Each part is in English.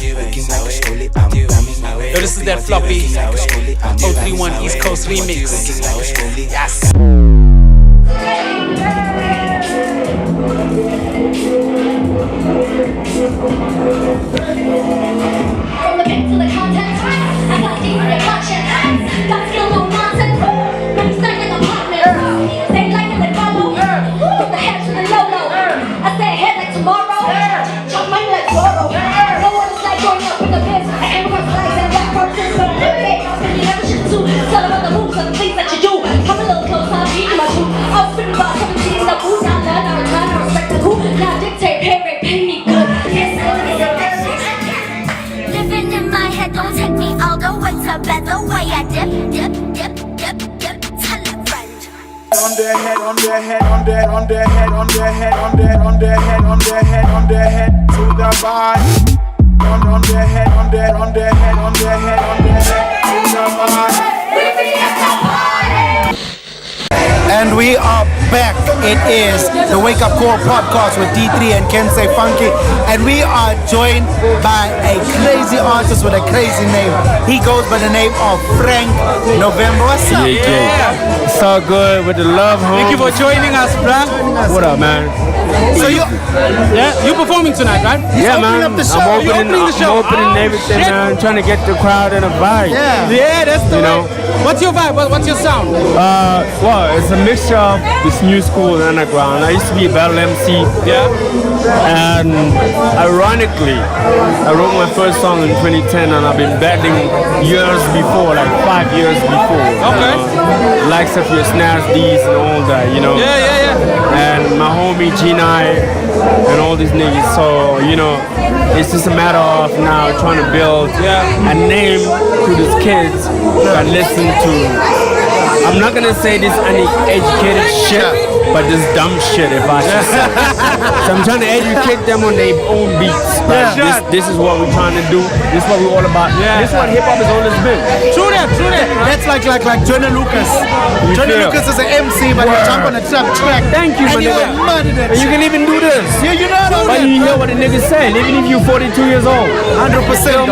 Yo, this is that floppy 031 East Coast remix. Yes. To the content, I got deep in the conscience. Got skill, no nonsense. When you start like a partner, they like it, they follow. Put the head to the low. I say head like tomorrow. Chop money like tomorrow. No one is like growing up in the biz. I ain't gonna flags and black purses, but I'm big. You never should do. Tell them about the moves and the things that you do. Come a little closer, I'll be in my truth. I was spitting about 17 in the booth. I learn, I return, I respect the who. Now dictate, pay rate, pay me good. Yes, living in my head, don't take me all the way to bed. The way I dip, tell a friend. On their head, on their head, on their head, on their head, on their head, on their head, on their head, on their head to the body. On their head, on their head, on their head, on their head to the body. And we are back. It is the Wake Up Call podcast with D3 and Kensei Funqui. And we are joined by a crazy artist with a crazy name. He goes by the name of Frank November. What's up? Yeah. It's all good with the love home. Thank you for joining us, bruh. What up, man? So you performing tonight, right? Yeah, man. Up the show. I'm opening everything, man. Trying to get the crowd in a vibe. Yeah, that's the way. What's your vibe? What's your sound? Well, it's a mixture of this new school and underground. I used to be a battle MC. Yeah. And ironically, I wrote my first song in 2010, and I've been battling years before, like 5 years before. Okay. Likes of your snares, D's and all that, you know. Yeah. And my homie G9 and all these niggas. So, you know, it's just a matter of now trying to build a name to these kids that listen to, I'm not gonna say this uneducated shit, but this dumb shit, if I should say. So I'm trying to educate them on their own beats. This is what we're trying to do. This is what we're all about. This is what hip hop has always been. True that. That's like Johnny Lucas. Johnny Lucas is an MC, but you jump on a track. Thank you, and you murdered it. And you can even do this. Yeah, you know that. But you hear what the niggas say, even if you're 42 years old. 100%.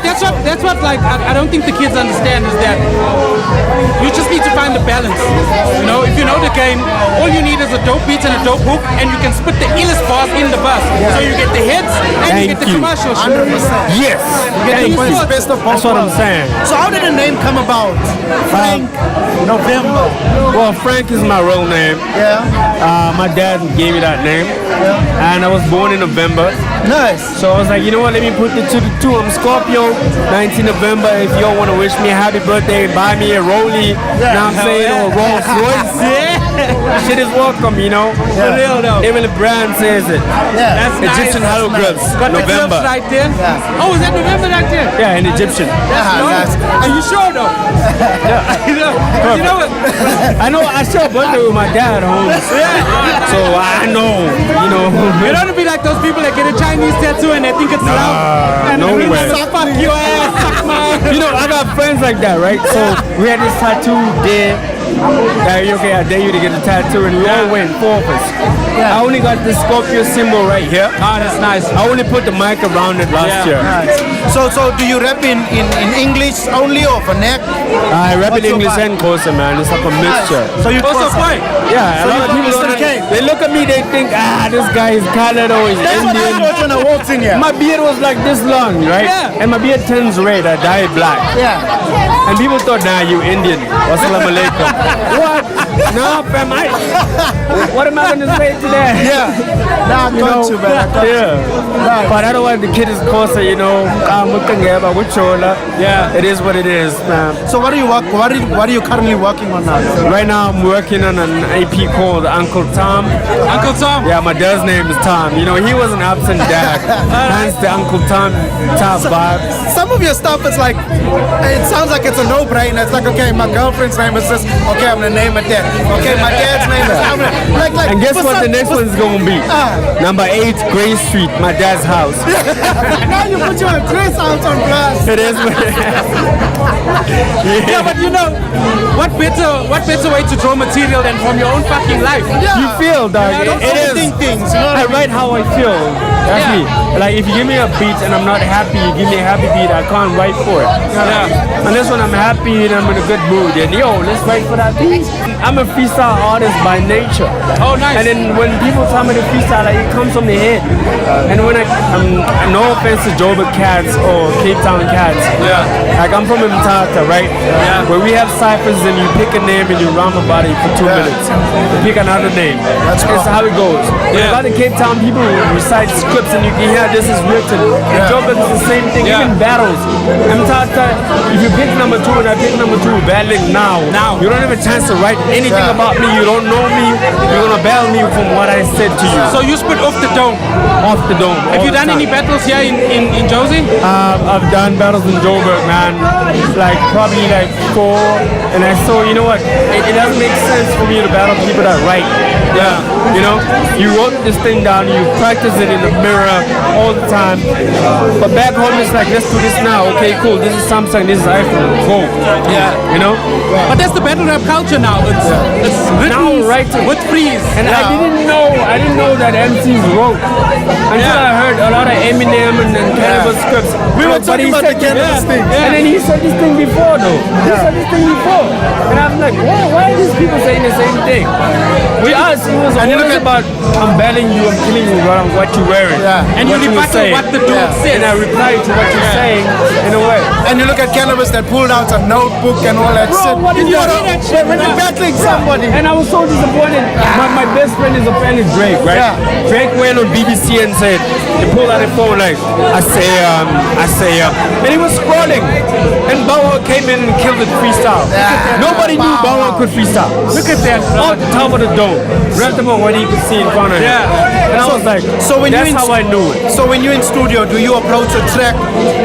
That's what like I don't think the kids understand is that you just need to find the balance. You know, if you know the game, all you need is a dope beat and a dope hook, and you can spit the illest bars in the bus. So you get the hits and you get the commercial shit. 100%. Yes. Best of both. That's what I'm saying. So how did the name come about? Frank November. Well, Frank is my real name. Yeah. My dad gave me that name. Yeah. And I was born in November. Nice. So I was like, you know what, let me put the 2 to 2. I'm Scorpio, 19 November. If y'all want to wish me a happy birthday, buy me a Rollie, now I'm saying, or Rolls Royce. Shit is welcome, you know. For real though. Even the brand says it. Yeah. That's Egyptian nice. hieroglyphs. Got the November. clips right there. Yeah. Oh, is that November right there? Yeah, in Egyptian. Nice. Are you sure though? you know what? I know, I share a birthday with my dad, homes. So I know, you know. You don't want to be like those people that get a Chinese tattoo and they think it's love. And no they way. like, fuck your ass, suck my. You know, I got friends like that, right? So we had this tattoo there. Okay, I dare you to get a tattoo, and we all went, 4 of us. I only got the Scorpio symbol right here. Oh, that's nice. I only put the mic around it last year. Nice. So do you rap in English only or Vernac? I rap in English and Xhosa, man. It's like a mixture. So you What's the point? Yeah, a lot of people don't. They look at me, they think, this guy is colored or he's That's what I Indian. thought when I walked in here. My beard was like this long, right? Yeah. And my beard turns red. I dye it black. Yeah. And people thought, nah, you Indian. Wassalamu alaikum. What? No, fam, what am I going to say to that? Yeah. Nah, I got you, man. Yeah. But otherwise, the kid is Xhosa, you know. Yeah, it is what it is, man. So what are you currently working on now? Right now, I'm working on an EP called Uncle Tom. Uncle Tom? Yeah, my dad's name is Tom. You know, he was an absent dad. Hence the Uncle Tom top vibe. Some of your stuff is like, it sounds like it's a no-brainer. It's like, okay, my girlfriend's name is this. Okay, I'm gonna name it that. Okay, my dad's name Like, And guess for what the some- next one's gonna be? Number 8, Gray Street, my dad's house. Now you put your Grace out on blast. It is. Yeah, but you know, what better way to draw material than from your own fucking life? You feel, dog. Don't It is. overthink things, you know what I I mean? write how I feel. That's me. Like if you give me a beat and I'm not happy, you give me a happy beat, I can't write for it. Yeah. Unless when I'm happy and I'm in a good mood, then yo, let's write for that beat. I'm a freestyle artist by nature. Oh, nice. And then when people tell me to freestyle, like it comes from the head. And when no offense to Joburg cats or Cape Town cats. Yeah. Like I'm from Mthatha, right? Yeah. Where we have ciphers and you pick a name and you rhyme about it for 2 minutes. You pick another name. That's how it goes. Yeah. About the Cape Town people recite scripts and you can hear this is written. In Joburg it's the same thing. Yeah. Even battles. Mthatha, if you pick number 2 and I pick number 2 battling now, you don't have a chance to write anything about me. You don't know me. You're gonna battle me from what I said to you. So you spit off the dome. Off the dome. Have you done any battles here in Josie? I've done battles in Joburg, man. Like probably like 4, and I saw. You know what? It doesn't make sense for me to battle people that write. Yeah. You know, you wrote this thing down, you practice it in the mirror all the time. But back home, it's like, let's do this now. Okay, cool. This is Samsung. This is iPhone. Go. Yeah. You know. But that's the battle rap culture now. It's written Now writing. with freeze. And I didn't know that MCs wrote until I heard a lot of Eminem and Cannibal scripts. We were talking about the Cannibal thing. And then he said this thing before though. He said this thing before. And I'm like, why are these people saying the same thing? We asked, he was always about, I'm battling you, I'm killing you, what you're wearing. And you what rebuttal saying. what the dude said. And I replied to what you're saying in a way. And you look at cannabis that pulled out a notebook and all that shit. what is that? When you're battling somebody. And I was so disappointed. My best friend is a fan of Drake, right? Yeah. Drake went on BBC and said, he pulled out a phone like, I say, and he was scrolling. And Bow came in and killed the freestyle. Nobody knew Bow could freestyle. Look at that. On the top of the dome. Wrapped him on what he could see in front of him. Yeah. And I was like, that's how I knew it. So when you're in studio, do you approach a track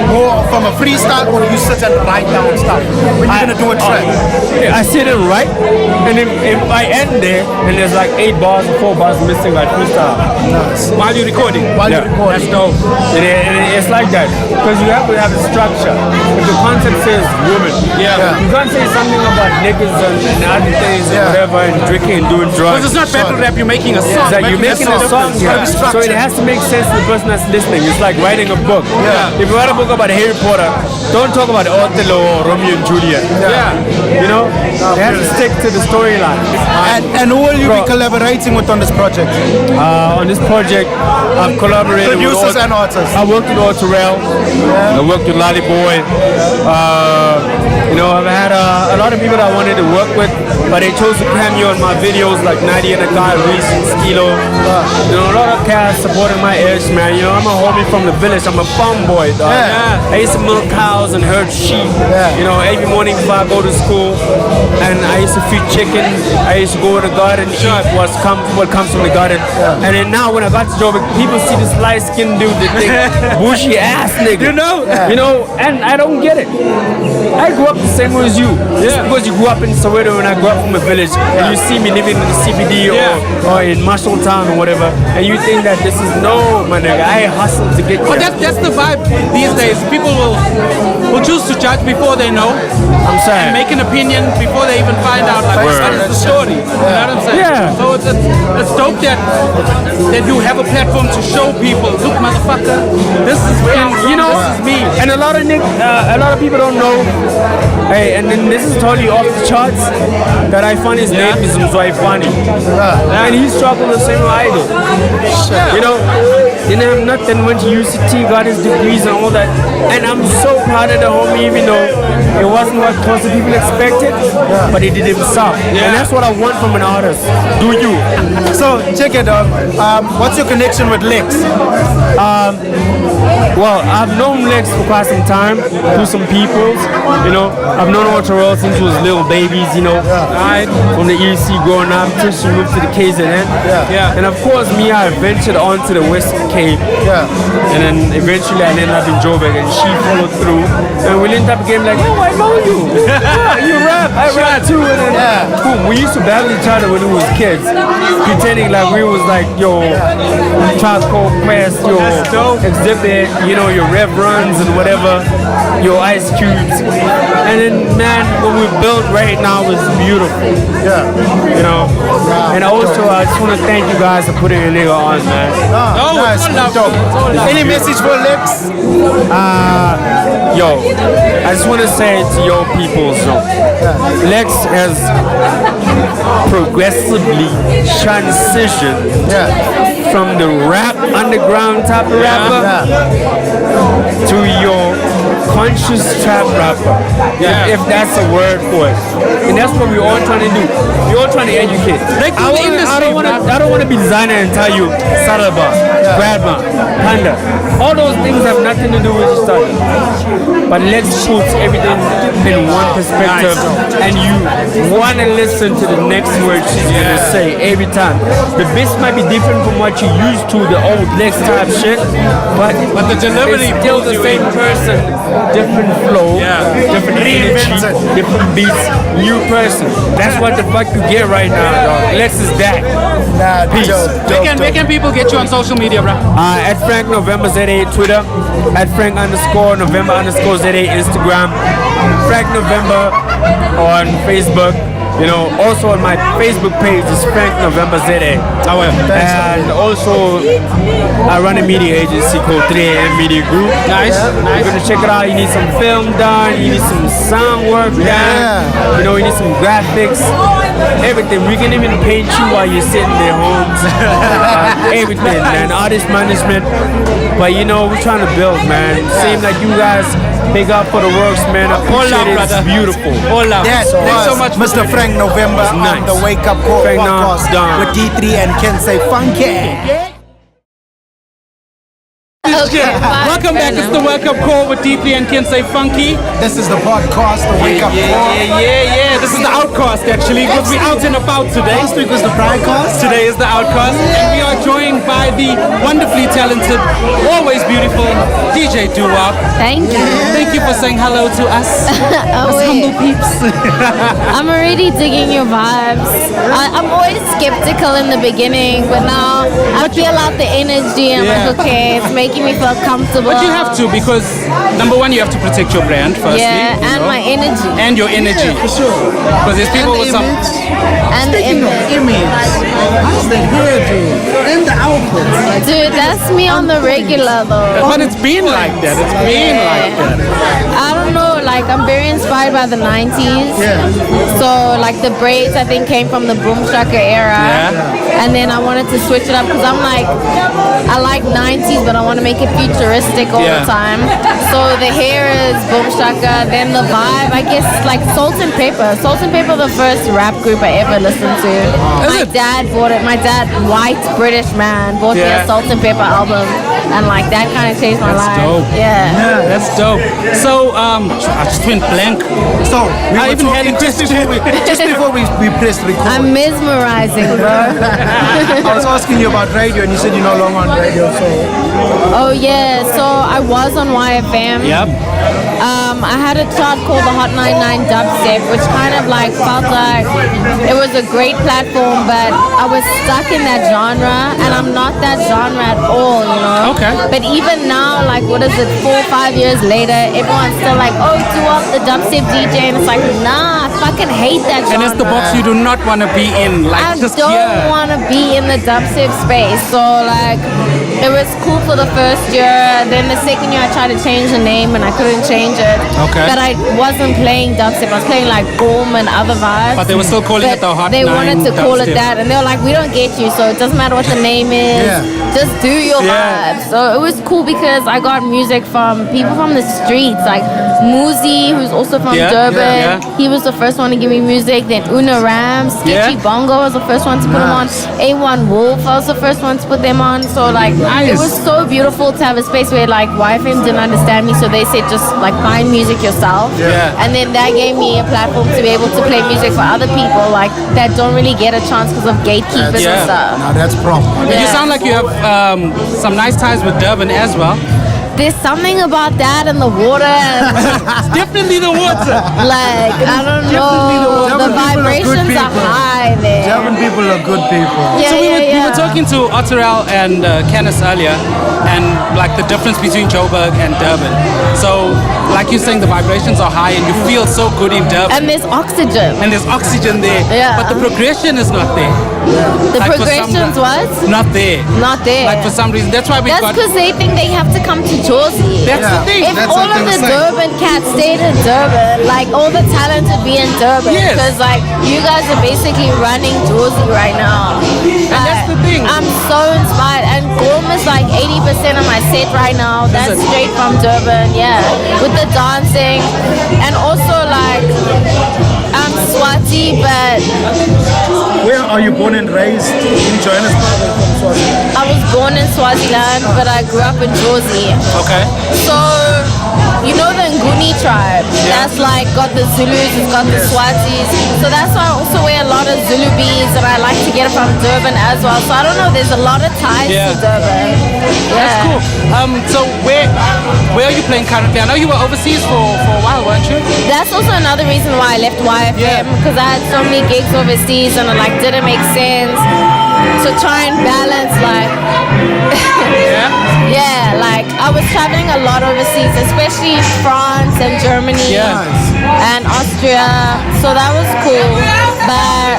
more from a freestyle or do you sit and write down stuff when you're going to do a track? I sit and write, and if I end there and there's like 8 bars or 4 bars missing, like freestyle. While you're recording. That's dope. It's like that because you have to have a structure. If the concept says women, you can't say something about niggas and other things and whatever and drinking and doing drugs. Because it's not battle rap, you're making a song. It's like you're making a song here, so it has to make sense to the person that's listening. It's like writing a book. If you write a book about Harry Potter, don't talk about Othello or Romeo and Juliet. You know, it has to stick to the storyline. And who will you be collaborating with on this project? On this project, I've collaborated Producers with and artists. I worked with Terrell. I worked with Lolly Boy. You know, I've had a lot of people that I wanted to work with, but they chose to cameo in my videos like 90 and a guy, Reese and Skilo. You know, a lot of cats supporting my edge, man. You know, I'm a homie from the village. I'm a farm boy, dog. I used to milk cows and herd sheep. You know, every morning before I go to school, and I used to feed chicken. I used to go to the garden, eat what comes from the garden. And then now when I got to Joburg, people see this light-skinned dude, they think bushy ass nigga. You know, and I don't get it. I grew up the same way as you. Just because you grew up in Soweto and I grew up from a village, and you see me living in the CBD or in Marshalltown or whatever, and you think that this is no, my nigga. I hustle to get But here. that's the vibe these days. People will choose to judge before they know. I'm saying. And make an opinion before they even find out like what is the story. You know what I'm saying? Yeah. So it's dope that you have a platform to show people, look motherfucker, this is where I'm from, You know, this is me. and a lot of people don't know. Hey, and then this is totally off the charts. That I find his name is Mzwaifani, and he struggled the same way I did. You know, didn't have nothing, went to UCT, got his degrees and all that, and I'm so proud of the homie, even though it wasn't what most of people expected, but he did himself, and that's what I want from an artist. Do you? So check it out. What's your connection with Lex? Well, I've known Lex for quite some time through some people. You know, I've known Terrell since we was little babies. You know, from the EC growing up till she moved to the KZN. And of course, me, I ventured onto the Western Cape. And then eventually, I ended up in Joburg, and she followed through. And we linked up again like, oh, I know you. Yeah, you rap, I rap too. And then, boom, we used to battle each other when we was kids, pretending like we was like, yo, Tribe Called Quest, your Exhibit, you know, your Rev Runs and whatever, your Ice Cubes. And then, man, what we built right now is beautiful. Yeah. You know? And also, I just want to thank you guys for putting a nigga on, man. Nice. Dope. Any message for Lex? Yo, I just want to say to your people, so Lex has progressively transitioned from the rap underground type of rapper to your conscious trap rapper, if that's a word for it. And that's what we're all trying to do. We're all trying to educate. I don't want to be designer and tell you Saraba, Bradman, Panda. All those things have nothing to do with each other. But let's put everything in one perspective, and you want to listen to the next word she's going to say every time. The beat might be different from what you used to, the old Lex type shit, but the delivery it's still the same person, different flow, different energy, different beats, new person. That's what the fuck you get right now, dog. Lex is that. Peace. Where can people get you on social media, bro? At Frank November ZA Twitter, at Frank _November _ZA Instagram, Frank November on Facebook. You know, also on my Facebook page is Frank November ZA. And also, I run a media agency called 3AM Media Group. Nice. You're gonna check it out. You need some film done. You need some sound work done. You know, you need some graphics. Everything. We can even paint you while you're sitting there homes. Everything, man. Artist management. But you know, we're trying to build, man. Seems like you guys big up for the works, man. I appreciate it. It's beautiful. Thanks so much, Mr. Frank November on the Wake Up Call podcast with D3 and Kensei Funqui. Welcome back. It's the Wake Up Call with D3 and Kensei Funqui. This is the podcast, the Wake Up Call. Yeah. This is the Outcast, actually, because we're out and about today. Last week was the Broadcast. Today is the Outcast, and we are joined by the wonderfully talented, always beautiful DJ TWUC. Thank you. Thank you for saying hello to us. Oh, Us humble wait. peeps. I'm already digging your vibes. I'm always skeptical in the beginning, but now I feel out the energy and like, okay, it's making me feel comfortable. But you have to, because number one, you have to protect your brand firstly. Yeah, you and know, my energy. and your energy. For sure. Because there's people with some. And the Speaking of image. image, how's the hairdo and the outfit? Dude, that's me on the regular though. But it's been like that. It's been like that. I don't know, like I'm very inspired by the 90s. Yeah. So like the braids I think came from the boom shaka era. Yeah. And then I wanted to switch it up because I'm like, I like 90s but I want to make it futuristic all the time. So the hair is boom shaka, then the vibe, I guess like Salt and Pepper. Salt and Pepper, the first rap group I ever listened to. My dad bought it. My dad, white British man, bought me a Salt and Pepper album. And like that kind of changed my life. Dope. Yeah. That's dope. So I just went blank. So, I even had it just before we pressed record. I'm mesmerizing, bro. I was asking you about radio and you said you're no longer on radio, so. Oh yeah, so I was on YFM. Yep. I had a chart called the Hot 99 Dubstep, which kind of like felt like it was a great platform, but I was stuck in that genre, and I'm not that genre at all, you know. Okay. But even now, like what is it, 4 or 5 years later, everyone's still like, oh, TWUC the dubstep DJ, and it's like, nah, I fucking hate that genre. And that's the box you do not want to be in. Like I just don't want to be in the dubstep space. So like, it was cool for the first year. Then the second year I tried to change the name and I couldn't change it. Okay. But I wasn't playing dubstep. I was playing like boom and other vibes. But they were still calling it the Hot They 9 wanted to call it Dubstep. that, and they were like, we don't get you, so it doesn't matter what the name is. Just do your vibes. So it was cool because I got music from people from the streets, like Muzi, who's also from Joburg. He was the first one to give me music. Then Una Ram, Sketchy Bongo was the first one to put him on. A1 Wolf, I was the first one to put them on. So like, it was so beautiful to have a space where like YFM didn't understand me, so they said just like find music yourself. And then that gave me a platform to be able to play music for other people like that don't really get a chance because of gatekeepers and stuff. Now that's proper. But you sound like you have some nice ties with Durban as well. there's something about that in the water. It's definitely the water. Like, I don't know. The Durban people are good vibrations are people. high there. Durban people are good people. Yeah, So we yeah, were talking to Otterell and Canis earlier, and like the difference between Joburg and Durban. So, like you're saying, the vibrations are high and you feel so good in Durban. And there's oxygen. And there's oxygen there. Yeah. But the progression is not there. The Like for some- progression's what? Not there. Not there. Like for some reason. That's why we That's got. because they think they have to come to Jersey. That's the thing. If That's all what of they the were saying. Durban cats stayed in Durban, like all the talent would be in Durban. Yes. Because like you guys are basically running Jersey right now. And that's the thing. I'm so inspired. And Gorm is like 80% of my set right now. That's it? straight from Durban, yeah. With the dancing. And also like I'm Swati, but Where are you born and raised? In Johannesburg or from Swaziland? I was born in Swaziland, but I grew up in Jersey. Okay. So, you know the Nguni tribe? That's like got the Zulus, it's got the Swatis. So that's why I also wear a lot of Zulu beads and I like to get it from Durban as well. So I don't know, there's a lot of ties Yeah. to Durban. That's cool. So where are you playing currently? I know you were overseas for a while, weren't you? That's also another reason why I left YFM, Yeah. because I had so many gigs overseas and it like didn't make sense. So try and balance like Yeah. yeah, like I was traveling a lot overseas, especially France and Germany. Yeah. And Austria, so that was cool. But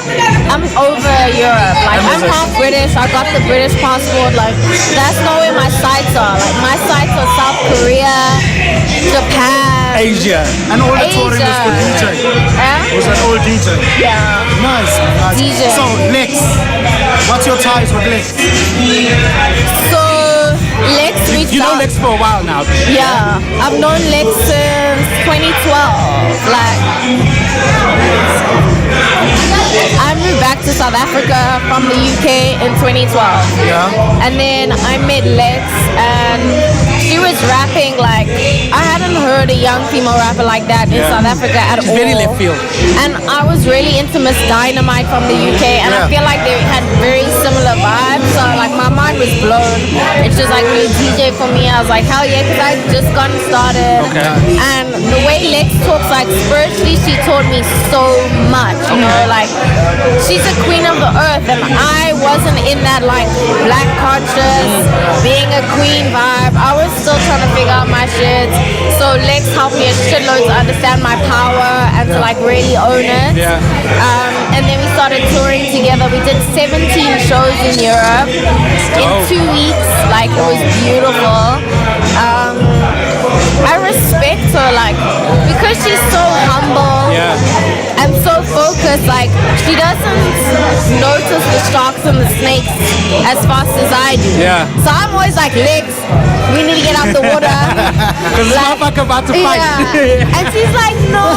I'm over Europe. Like I'm half British. I got the British passport. Like that's not where my sights are. Like my sights are South Korea, Japan, Asia. And all the touring was for DJ. Was an old DJ. Yeah. Nice. DJ. So, Lex, what's your ties with Lex? So Lex reached You know out. Lex for a while now. Yeah, I've known Lex since 2012. Like, I moved back to South Africa from the UK in 2012. Yeah. And then I met Lex and she was rapping like, I hadn't heard a young female rapper like that in South Africa at She's all. very left field. And I was really into Miss Dynamite from the UK and I feel like they had very similar vibes. So like my mind was blown. It's just like new DJ for me. I was like, hell yeah, because I just gotten started. Okay. And the way Lex talks, like spiritually, she taught me so much. You know, like she's a queen of the earth, and I wasn't in that like black conscious, being a queen vibe. I was still trying to figure out my shit. So Lex helped me a shitload to understand my power and to like really own it. Yeah. And then we started touring together. We did 17 shows in Europe in 2 weeks. Like it was beautiful. I respect her, like, because she's so humble and so focused. Like, she doesn't notice the sharks and the snakes as fast as I do. Yeah. So I'm always like, Lex, we need to get out the water. Because this motherfucker about to fight. Yeah. And she's like, no,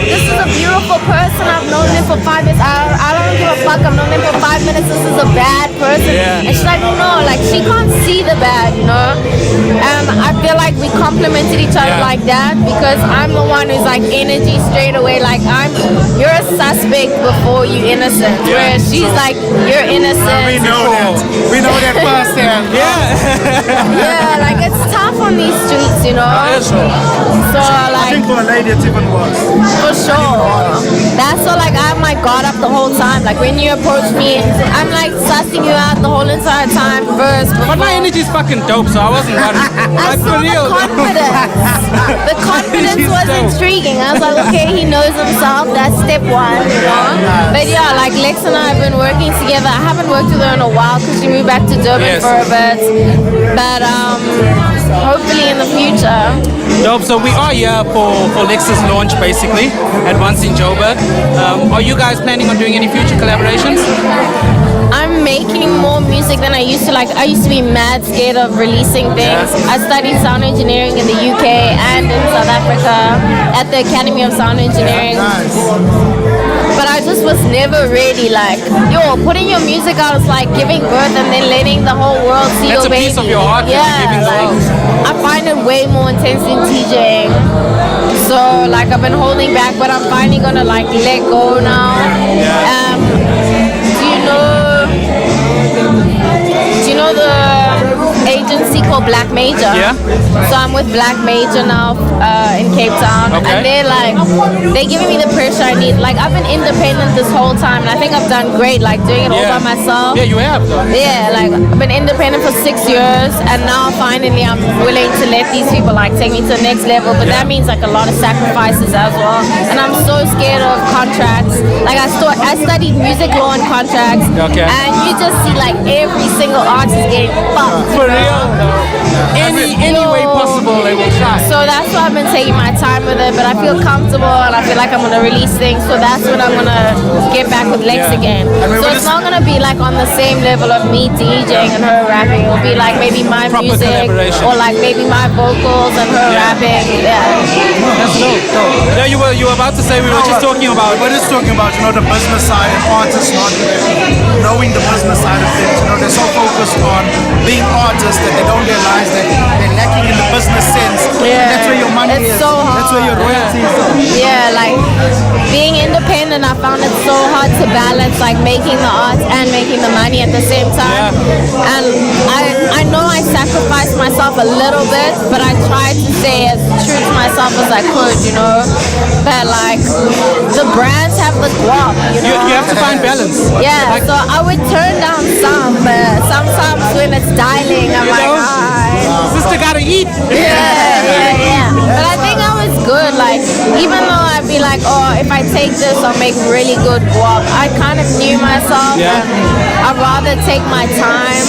this is a beautiful person. I've known them for 5 years. I don't give a fuck. I've known them for 5 minutes. This is a bad person. Yeah. And she's like, no, like she can't see the bad, you know? And I feel like we complemented each other like that because I'm the one who's like energy straight away. Like you're a suspect before you innocent. Whereas she's like, you're innocent. We know that. We know that firsthand. Yeah, like it's tough on these streets, you know? So I like, think for a lady it's even worse. for sure. That's so like I have my guard up the whole time. Like when you approach me, I'm like sussing you out the whole entire time first. But my energy is fucking dope, so I wasn't worried. I Like saw for real. the confidence. The confidence She's was dope. intriguing. I was like, okay, he knows himself. That's step one, you know? But yeah, like Lex and I have been working together. I haven't worked with her in a while because she moved back to Durban for a bit. But hopefully in the future. Dope. So we are here for Lex's launch, basically, at once in Joburg. Are you guys planning on doing any future collaborations? I'm making more music than I used to. Like I used to be mad scared of releasing things. I studied sound engineering in the UK and in South Africa at the Academy of Sound Engineering. But I just was never ready like, putting your music out is like giving birth and then letting the whole world see That's your a baby. piece of your heart that you're giving the like world. I find it way more intense than DJing. So like I've been holding back, but I'm finally gonna like let go now. Do you know the agency called Black Major. Yeah. So I'm with Black Major now in Cape Town. Okay. And they're giving me the pressure I need. Like, I've been independent this whole time, and I think I've done great, like doing it all by myself. Yeah, you have though. Yeah, like I've been independent for 6 years, and now finally I'm willing to let these people like take me to the next level. But that means like a lot of sacrifices as well. And I'm so scared of contracts. Like I studied music law and contracts, and you just see like every single artist getting fucked. For real? Any way possible they will try. So that's why I've been taking my time with it, but I feel comfortable and I feel like I'm gonna release things. So that's when I'm gonna get back with Lex again. So it's not gonna be like on the same level of me DJing and her rapping. It'll be like maybe my Proper music or like maybe my vocals and her rapping. Yeah. That's dope. Yeah, you were about to say we were just talking about. We're just talking about, you know, the business side and artists not knowing the business side of things. You know, they're so focused on being artists that they don't realize that they're lacking in the business sense. Yeah. And that's where your money is. So hard. That's where your royalties are. Yeah, like being independent, I found it so hard to balance like making the art and making the money at the same time. And I know I sacrificed myself a little bit, but I tried to stay as true to myself as I could, you know. But like the brands have the guap, you know. You have to find balance. Yeah, so I would turn down some, but sometimes when it's dialing, I'm like, hi. Sister gotta eat. Yeah. But I think I was good. Like, even though I'd be like, oh, if I take this, I'll make really good guap. I kind of knew myself, and I'd rather take my time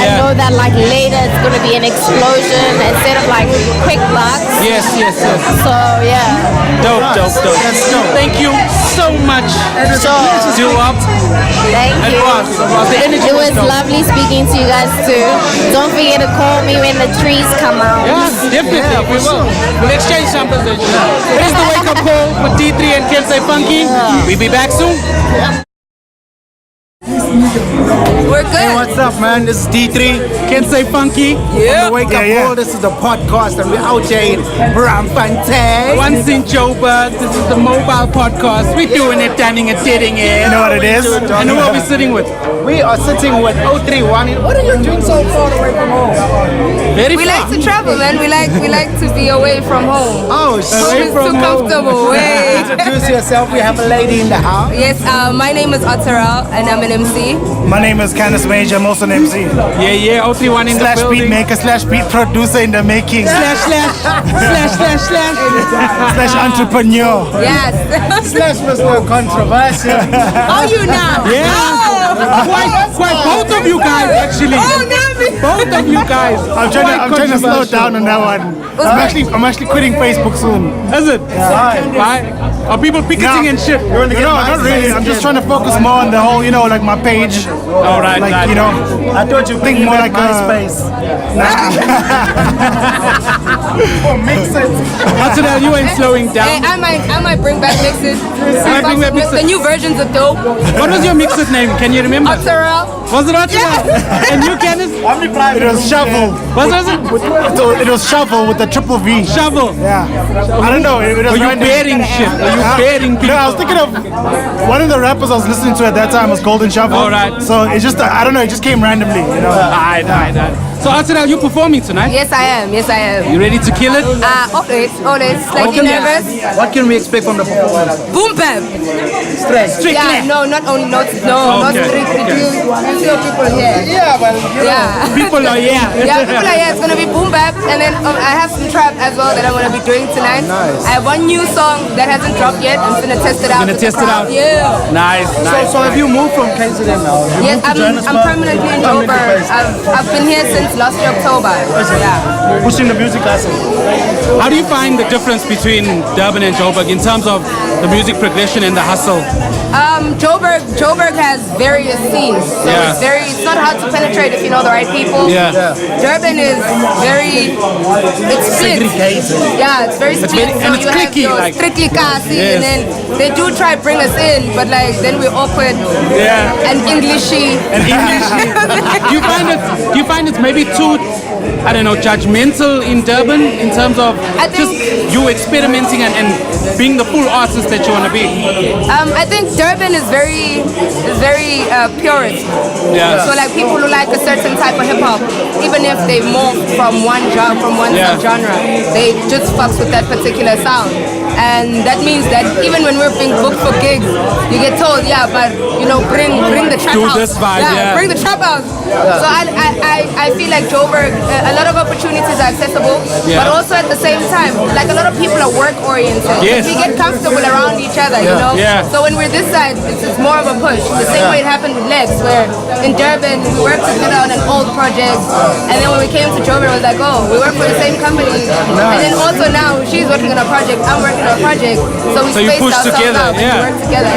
and know that like later it's gonna be an explosion instead of like quick bucks. Yes. So yeah. Dope. That's dope. Thank you so much. Do up. Thank you. The energy It was dope. lovely speaking to you guys too. Don't forget to call me when the trees come out. Yes, definitely. We will. We'll exchange samples. Here's the wake up call for D3 and Kensei Funqui. We'll be back soon. We're good. Hey, what's up, man? This is D3. Kensei Funqui. Yeah. The Wake Up Call. This is the podcast, and we're out here in Braamfontein. Once in Joburg. This is the mobile podcast. We're doing it, turning it, sitting it. You know what it is? I know what we're sitting with. We are sitting with 031. What are you doing so far away from home? Very We far. like to travel, man. We like to be away from home. Oh, Home shit. is too comfortable. Way. Introduce yourself. We have a lady in the house. Yes, my name is Otteral and I'm an MC. My name is Candice Major, I'm also an MC. Yeah, 031 in the Slash beat building. maker, slash beat producer in the making. Slash. Slash entrepreneur. Yes. Slash Mr. Controversial. Are you now? Yeah. Quite both of you guys actually. Oh, damn it. Both of you guys. I'm trying to slow down on that one. I'm actually quitting Facebook soon. Is it? Why? Are people picketing and shit? No, not really. I'm just trying to focus more on the whole, you know, like my page. All right, Like, right. you know, I thought you think more like MySpace. Oh, makes sense. Arsenal, you ain't slowing Hey, down. I might bring back mixes. might bring back mixes. The new versions are dope. What was your mixed name? Can you remember? Otteral. Was it Arsenal? And you, Candice? it was shovel. It It was shovel with the triple V. shovel. Yeah. I don't know. It was Are you random. bearing shit? Are you bearing people? No, I was thinking of one of the rappers I was listening to at that time was Golden Shovel. All right. So it just, I don't know, it just came randomly, you know. Alright. So Arsenal, you performing tonight? Yes, I am. You ready to kill it? Always. Like, you nervous? What can we expect from the performance? Boom bap. Strictly. Yeah, no, not Okay. strict. You see people here. Yeah, well, you Yeah. People are Yeah, people are here. It's gonna be boom bap, and then I have some trap as well that I'm gonna be doing tonight. Nice. I have one new song that hasn't dropped yet. I'm gonna test it out. Gonna with the test it crowd. out. Yeah. Nice. So have you moved from KZN now? You Yes, moved to I'm Johannesburg? permanently in Joburg. I've been here since last year October. Yeah. Pushing the music lesson. How do you find the difference between Durban and Joburg in terms of the music progression and the hustle? Joburg has various scenes, so Yeah. it's not hard to penetrate if you know the right people. Yeah. Durban is it's split. Yeah, it's very split. and it's you clicky, have like- those strictly Kasi, Yes. and then they do try to bring us in, but like then we're awkward Yeah. and Englishy. And English. do you find it's maybe be too, I don't know, judgmental in Durban in terms of just you experimenting and being the full artist that you want to be? I think Durban is very purist. Yeah. So like people who like a certain type of hip hop, even if they morph from one genre, subgenre, they just fucks with that particular sound. And that means that even when we're being booked for gigs, you get told, but bring the trap out. Do this vibe, bring the trap out. So I feel like Joburg, a lot of opportunities are accessible, but also at the same time, like a lot of people are work oriented. Yes. We get comfortable around each other, you know. Yeah. So when we're this side, it's more of a push. The same way it happened with Lex, where in Durban we worked together on an old project, and then when we came to Joburg, it was like, oh, we work for the same company. And then also now she's working on a project, I'm working on a project, so we you spaced push ourselves together, out and we work together.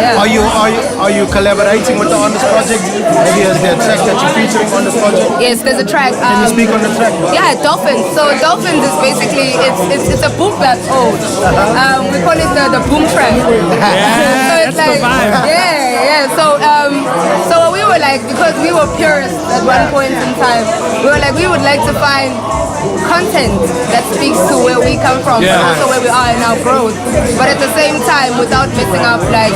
Are you collaborating with on this project? Maybe is there a track that you're featuring on this project? Yes, there's a track. Can you speak on the track? Yeah, Dolphins. So Dolphins is basically it's a boom bap ode. We call it the boom track. So it's that's the vibe. Yeah. So what we were like, because we were purists at one point in time, we were like, we would like to find content that speaks to where we come from, but also where we are in our growth. But at the same time, without messing up, like,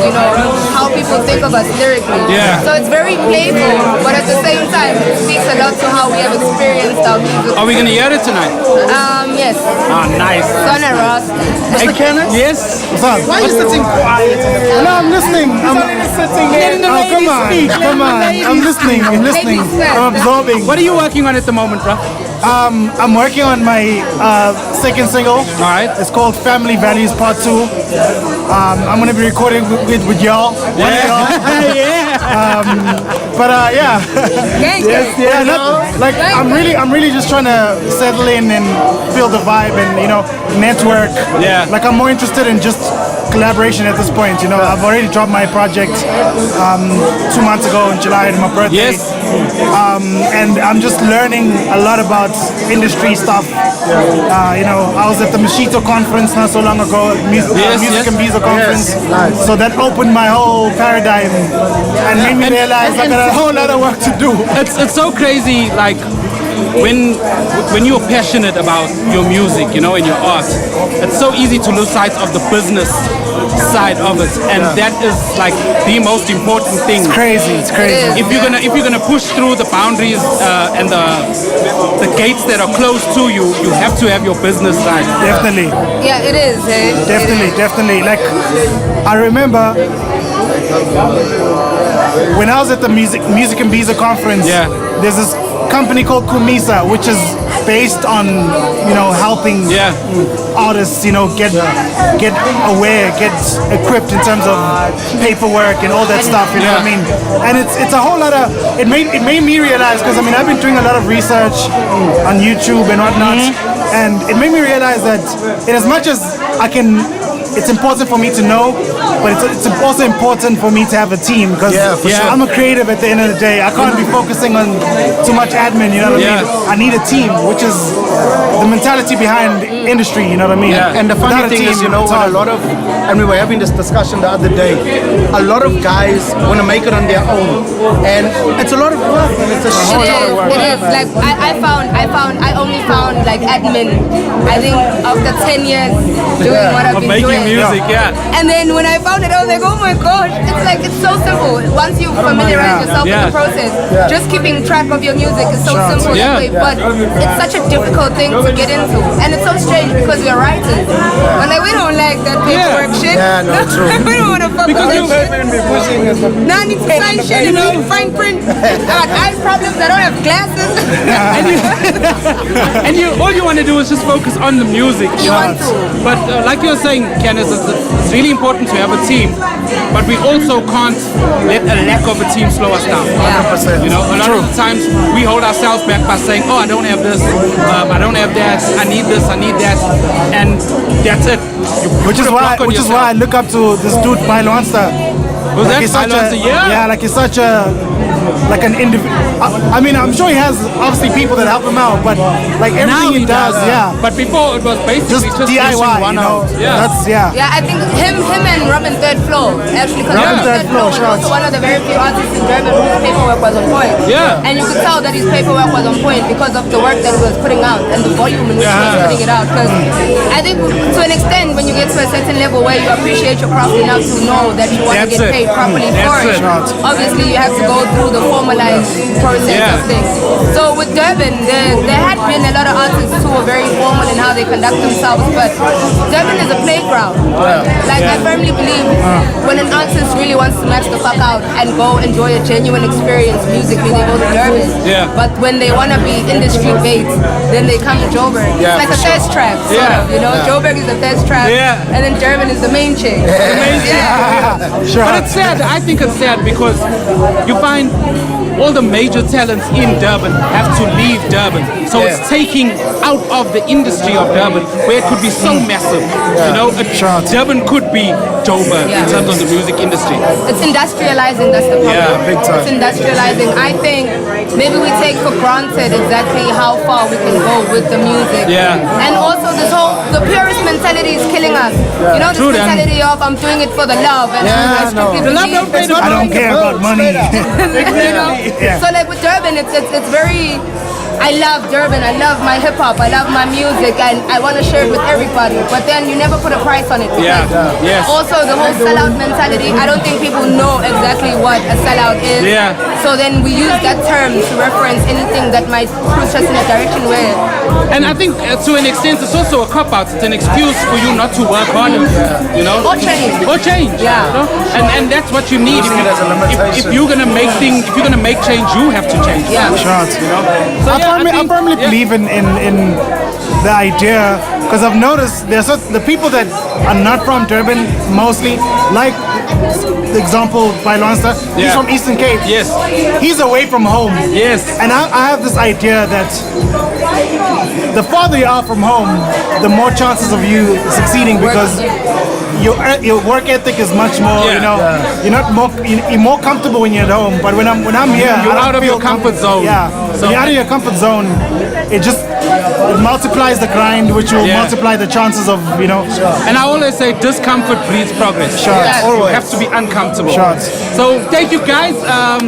how people think of us lyrically. Yeah. So it's very playful, but at the same time, it speaks a lot to how we have experienced our music. Are we going to hear it tonight? Yes. Ah, nice. Sonna Ross. Mr. Kenneth? Yes. What's up? Why are you sitting quiet? No, I'm listening. I'm sitting here. Come on. I'm listening. I'm absorbing. What are you working on at the moment, bro? I'm working on my second single. All right. It's called Family Values Part 2. I'm going to be recording with y'all. I'm really just trying to settle in and feel the vibe and network. Yeah. Like I'm more interested in just collaboration at this point. I've already dropped my project 2 months ago in July on my birthday. Yes. And I'm just learning a lot about industry stuff. I was at the Machito conference not so long ago, Music and Visa conference. Nice. So that opened my whole paradigm and made me realize I got a whole lot of work to do. It's so crazy, like when you're passionate about your music, and your art, it's so easy to lose sight of the business side of it, and that is like the most important thing. It's crazy. If you're gonna push through the boundaries and the gates that are closed to you, you have to have your business side. Definitely. Yeah, it is. Definitely. Like I remember when I was at the Music and Visa conference. There's this company called Kumisa, which is based on helping artists get aware, get equipped in terms of paperwork and all that stuff, you know what I mean? And it's a whole lot of it made me realize, because I've been doing a lot of research on YouTube and whatnot, and it made me realize that in as much as it's important for me to know, but it's also important for me to have a team, because I'm a creative at the end of the day. I can't be focusing on too much admin, you know what I mean? I need a team, which is the mentality behind industry, you know what I mean? And the funny thing is, and we were having this discussion the other day, a lot of guys want to make it on their own, and it's a lot of work, and it's a shit lot of work. It is. Like I only found like admin, I think after 10 years doing what I've been doing. Music, And then when I found it, I was like, oh my gosh, it's so simple. Once you familiarize yourself with the process, just keeping track of your music is so simple that way. But it's such a difficult thing to get into. And it's so strange because we're writers. And like, we don't like that paperwork shit. Yeah, no, true. We don't want to fuck with that shit. Now I need to sign shit and read fine print. I got eye problems, I don't have glasses. and all you want to do is just focus on the music. You want to. But like you're saying, Candace, it's really important to have a team, but we also can't let a lack of a team slow us down. 100%. A lot of the times we hold ourselves back by saying, oh, I don't have this, I don't have that, I need this, I need that, and that's it. Which is why I look up to this dude, Bailonsta. Was that Bailonsta? Like he's such a like an individual. I mean, I'm sure he has obviously people that help him out, but like Now everything he does, yeah. But before it was basically Just DIY, you know. Yeah. That's yeah. Yeah, I think him and Robin Third Floor actually. Because Robin Third Floor, was also one of the very few artists in Durban whose paperwork was on point. Yeah. And you could tell that his paperwork was on point because of the work that he was putting out and the volume in which he was putting it out. Because I think to an extent, when you get to a certain level where you appreciate your craft enough to know that you want to get paid properly for it, obviously you have to go through the formalized process of things. So with Durban, there had been a lot of artists who were very formal in how they conduct themselves, but Durban is a playground. Like I firmly believe when an artist really wants to max the fuck out and go enjoy a genuine experience musically, they go to Durban. But when they want to be industry based, then they come to Joburg. It's like a thirst trap, sort of, you know. Joburg is a thirst trap, and then Durban is the main chick. But it's sad. I think it's sad because you find all the major talents in Durban have to leave Durban. So it's taking out of the industry of Durban where it could be so massive. You know, Durban could be Joburg in terms of the music industry. It's industrializing, that's the problem. Yeah, big time. It's industrializing. I think maybe we take for granted exactly how far we can go with the music. And also this whole, the purist mentality is killing us. You know, this mentality of I'm doing it for the love. And I don't care about money. You know? So like with Durban, it's very. I love Durban, I love my hip hop, I love my music, and I want to share it with everybody. But then you never put a price on it. Also, the whole sellout mentality, I don't think people know exactly what a sellout is. So then we use that term to reference anything that might push us in a direction where. And I think to an extent, it's also a cop out. It's an excuse for you not to work harder. You know, or change. You know? And that's what you need. If you're gonna make things, if you're gonna make change, you have to change. You know. So I firmly believe in the idea, because I've noticed there's the people that are not from Durban mostly, like the example by Lonster, he's from Eastern Cape. He's away from home. And I have this idea that the farther you are from home, the more chances of you succeeding, because your work ethic is much more, you know, you're more comfortable when you're at home. But when I'm here, you're out of your comfort zone. So when you're out of your comfort zone, it multiplies the grind, which will multiply the chances of, you know. And I always say discomfort breeds progress. You have to be uncomfortable. So thank you guys.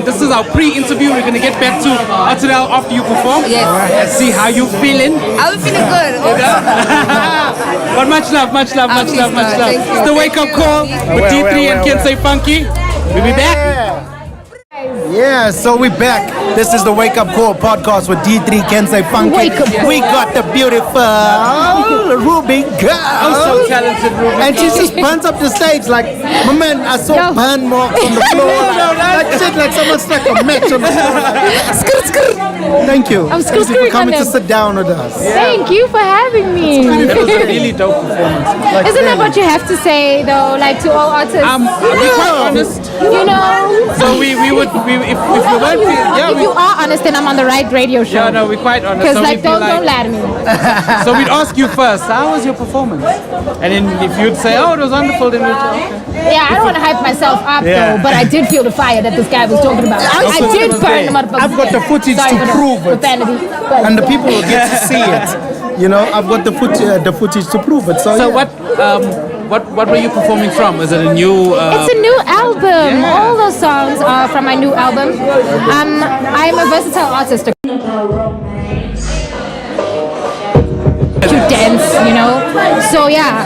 This is our pre-interview. We're gonna get back to Artadel after you perform. And see how you feeling. I'm feeling good. But much love. It's the wake up call with D3 and Kensei Funqui. We'll be back. Yeah, so we're back. This is the Wake Up Call podcast with D3 Kensei Funqui. We got the beautiful Ruby girl. I'm so talented, Ruby. And she just burns up the stage like, my man, I saw burn marks on the floor. Like shit, like someone stuck a match on the floor. Thank you. Thank you for coming to sit down with us. Thank you for having me. It was a really dope performance. Isn't that what you have to say though, like to all artists? I'll be quite honest. You know. So if you weren't, if you are honest, then I'm on the right radio show. Yeah, no, we're quite honest. Because So like, don't lie to me. So we'd ask you first, how was your performance? And then if you'd say, oh, it was wonderful, then we'd say, okay. Yeah, I don't want to hype myself up though, but I did feel the fire that this guy was talking about. I did burn the motherfucker. I've got the footage to prove it. And the people will get to see it. You know, I've got the footage to prove it. So what were you performing from? Is it a new? It's a new album. All those songs are from my new album. I'm a versatile artist. To dance, you know. So yeah,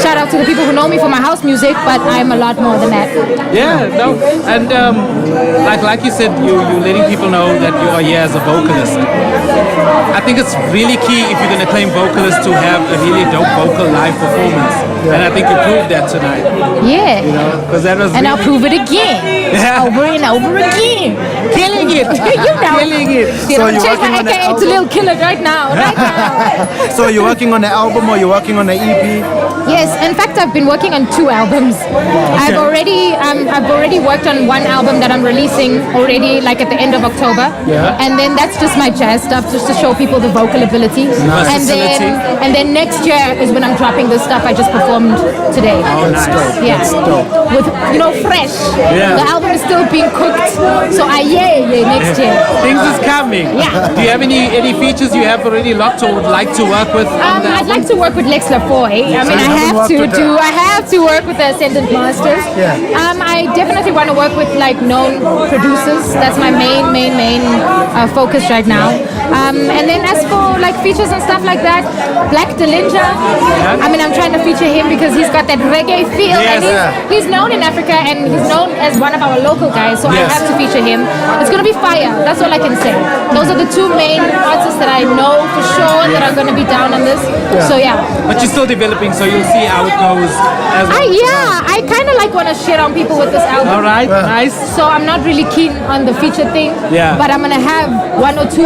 shout out to the people who know me for my house music, but I'm a lot more than that. Yeah, no, and like you said, you're letting people know that you are here as a vocalist. I think it's really key if you're going to claim vocalist to have a really dope vocal live performance, and I think you proved that tonight. Yeah, you know, because that was. And I'll prove it again, over and over again, killing it. You know, killing it. So you change my AKA to Lil Killer right now. So you're working on the album, or you're working working on an EP. Yes, in fact, I've been working on 2 albums. I've already worked on 1 album that I'm releasing already, like at the end of October. Yeah. And then that's just my jazz stuff, just to show people the vocal ability. Nice. And then next year is when I'm dropping the stuff I just performed today. Oh, nice. Yeah. That's dope. With fresh. Yeah. The album is still being cooked, so next year. Things is coming. Yeah. Do you have any features you have already locked or would like to work with? I'd like to work with Lex Lafoy. I mean, I have to work with the Ascendant Masters. Yeah. I definitely want to work with like known producers. That's my main focus right now. And then as for like features and stuff like that, Black Delinja. I mean, I'm trying to feature him because he's got that reggae feel, Yes. and he's known in Africa, and he's known as one of our local guys. So Yes. I have to feature him. It's gonna be fire. That's all I can say. Those are the 2 main artists that I know for sure that are gonna be down on this. So yeah. But you're still developing, so you'll see how it goes. I kind of like want to shit on people with this album. All right, nice. So I'm not really keen on the feature thing. Yeah. But I'm gonna have 1 or 2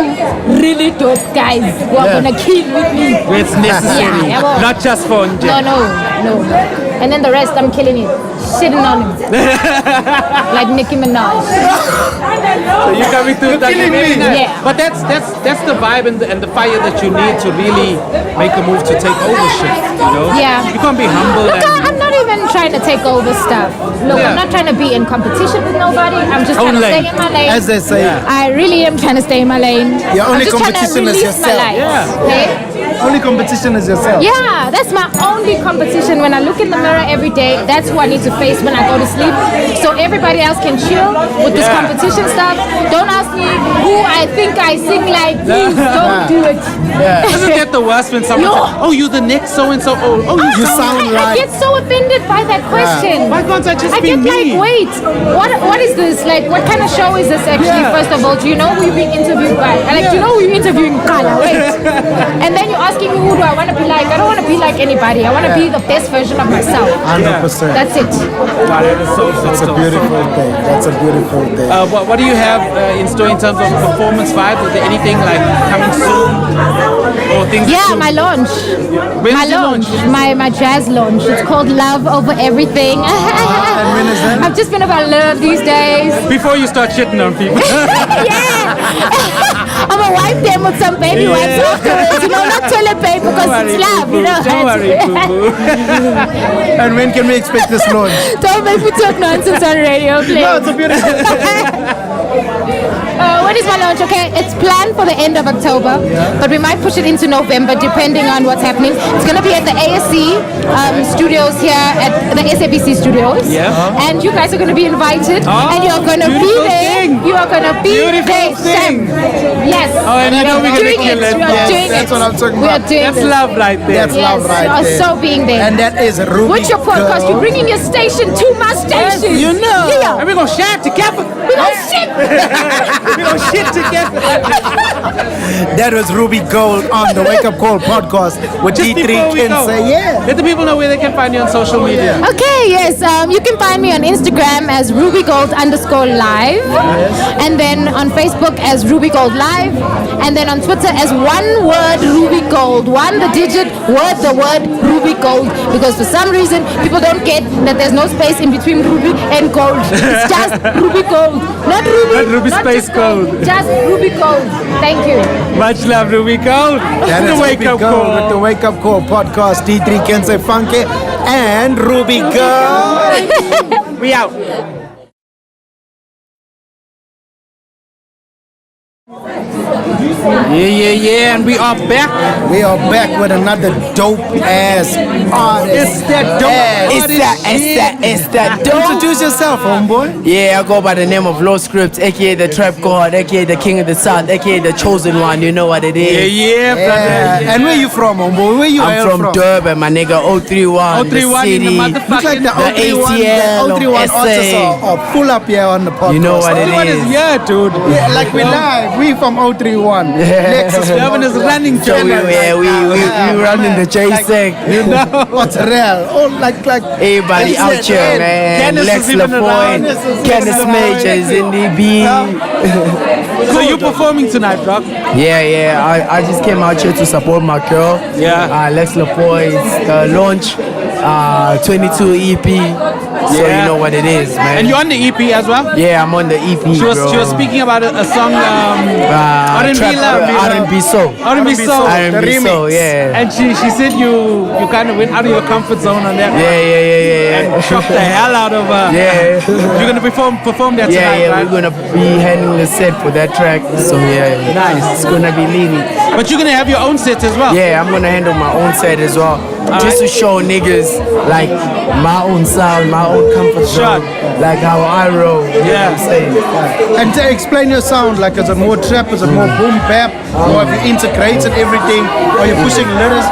really dope guys who are gonna kill with me. It's necessary, Yeah, well, not just for Nje. No. And then the rest, I'm killing it, shitting on him, like Nicki Minaj. So you're coming through that. Yeah. But that's the vibe and the fire that you need to really make a move to take over shit. You know. Yeah. You can't be humble. Look, I'm not even trying to take over stuff. Look, Yeah. I'm not trying to be in competition with nobody. I'm just trying to stay in my lane. As they say. I really am trying to stay in my lane. Your only I'm just trying to competition is release my yourself. life. Yeah. Okay? Only competition is yourself. Yeah, that's my only competition. When I look in the mirror every day, that's who I need to face when I go to sleep. So everybody else can chill with this competition stuff. Don't ask me who I think I sing like. Please don't do it. Isn't that the worst when someone says, "Oh, you the next so and so"? Oh, you sound I like. get so offended by that question. Why can't I just I be get me? like, wait, what is this? Like, what kind of show is this actually? First of all, do you know who you're being interviewed by? Like, do you know who you're interviewing? Kala, wait. And then you're asking me who do I want to be like? I don't want to be like anybody. I want to be the best version of myself. 100%. That's it. Wow, that is so That's a beautiful thing. That's a beautiful thing. What do you have in store in terms of performance vibes? Is there anything like coming soon or things? Yeah, my launch. When's My your launch. My jazz launch. It's called Love Over Everything. And when is that? I've just been about love these days. Before you start shitting on people. I'm gonna wipe them with some baby wipes afterwards, not toilet paper because it's love, Don't worry, boo-boo. And when can we expect this launch? Don't make me talk nonsense on radio, please. No, it's a beautiful When is my launch? Okay, it's planned for the end of October, but we might push it into November depending on what's happening. It's gonna be at the ASC studios here at the SABC studios. Yeah. And you guys are gonna be invited, and you're gonna be beautiful there. thing. You are gonna be Beautiful there. thing. Yes. Oh, and I know we're gonna doing kill it. We are doing That's it. what I'm talking We are about. doing That's this. love right there. That's Yes, love right you are there. so being there. And that is Ruby. What's your podcast? You're bringing your station to my station. You know. Yeah. And we're gonna share together. We gonna shit. We're gonna shit together. That was Ruby Gold on the Wake Up Call podcast with Just D3 before we go, Kensei. Yeah. let the people know where they can find you on social media. Okay, yes. You can find me on Instagram as RubyGold_live. And then on Facebook as Ruby Gold Live. And then on Twitter as one word Ruby Gold. One the digit, the word Ruby Gold. Because for some reason, people don't get that there's no space in between Ruby and Gold. It's just Ruby Gold. Not Ruby. Not Ruby not space just gold. Just Ruby Gold. Thank you. Much love, Ruby Gold. That The is Wake Ruby Up Gold Call. with the Wake Up Call podcast. D3 Kensei Funqui and Ruby Gold. We out. Yeah, and we are back. We are back with another dope ass artist. It's that dope artist. It's that dope. Introduce yourself, homeboy. Yeah, I go by the name of Low Script, aka the Trap God, aka the King of the South, aka the Chosen One. You know what it is. Yeah, brother. And where you from, homeboy? Where you I'm hail from Durban, my nigga. 031. 031 the in the city. Looks like motherfucking. the 031, ATL the 031 of artists SA. are full up here on the podcast. You know what it Everyone is is. here, dude. Yeah, like we live. We from 031. one. Lex is Durban is running So we running the J sec. You know what's real? Oh, like Everybody out here, man. Kenneth Lex is even around. Lafoy, Kenneth Major is in the B. So you performing tonight, bro? Yeah. I just came out here to support my girl. Yeah. Lex Lafoy's launch, 22 EP. So you know what it is, man. And you're on the EP as well? Yeah, I'm on the EP. She was speaking about a song, R&B love. R&B soul. R&B soul. R&B soul, yeah. And she said you kind of went out of your comfort zone on that. Yeah. And shocked the hell out of her. Yeah. You're gonna perform that tonight, Yeah, right? we're gonna be handling the set for that track. So yeah, Nice. It's gonna be leading. But you're gonna have your own set as well. Yeah, I'm gonna handle my own set as well. Just to show niggas like my own sound, my own comfort zone, like how I roll. You know what I'm saying? And to explain your sound, like is it more trap, is it more boom bap, or have you integrated everything? Are you pushing lyrics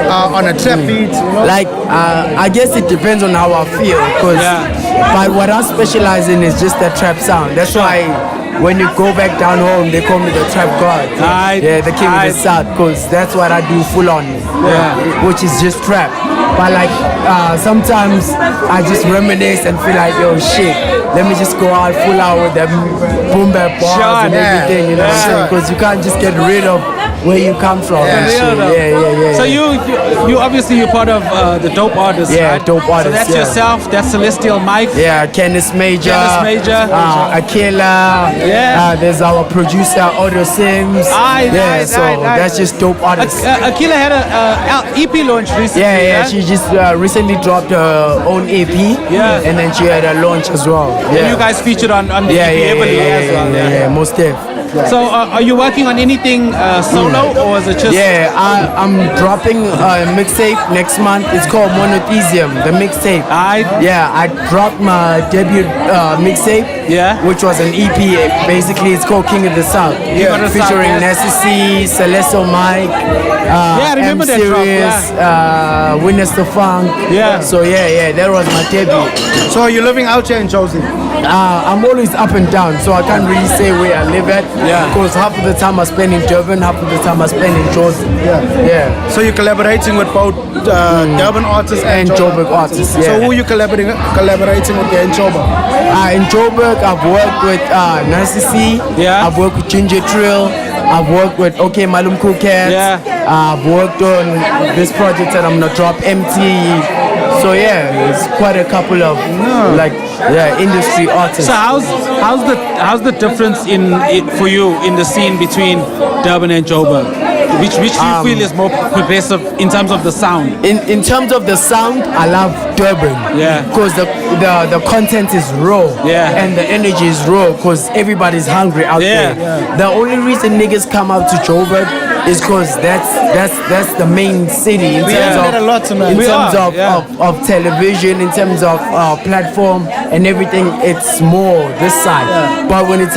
on a trap beat? You know? Like I guess it depends on how I feel, cause but what I specialize in is just that trap sound. That's why when you go back down home, they call me the trap god. Yeah, the king of the south, cause that's what I do full on. Which is just trap. But like sometimes I just reminisce and feel like, yo, shit, let me just go out full out with them boom bap bars and everything, you know what I'm saying? Because you can't just get rid of where you come from. And shit. So you obviously you're part of the Dope Artists, right? Dope Artists. So that's yourself, that's Celestial Mike. Yeah, Kenneth Major. Akela. There's our producer, Audio Sims. That's just Dope Artists. Akila had a EP launch recently. Yeah. She just recently dropped her own EP. Yeah. And then she had a launch as well. And you guys featured on the EP heavily as well. Yeah, most def. So are you working on anything solo or is it just? Yeah, I'm dropping a mixtape next month. It's called Monotheism, the mixtape. I dropped my debut mixtape. Which was an EP. Basically, it's called King of the South. Featuring Nessie, Celestial Mike, I remember M that Serious, Witness the Funk. So that was my debut. So you're living out here in Josie? I'm always up and down, so I can't really say where I live at. Because half of the time I spend in Durban, half of the time I spend in Joburg. So you're collaborating with both Durban artists and Joburg artists. So who are you collaborating with there in Joburg? In Joburg, I've worked with Narcissi. I've worked with Ginger Trill. I've worked with OK Malum Cool Cats. I've worked on this project that I'm gonna drop, MT. So it's quite a couple of industry artists. So how's the difference for you in the scene between Durban and Joburg? Which do you feel is more progressive in terms of the sound? In terms of the sound, I love Durban. Because the content is raw. And the energy is raw because everybody's hungry out there. The only reason niggas come out to Joburg is because that's the main city in terms of television, in terms of platform and everything. It's more this side. But when it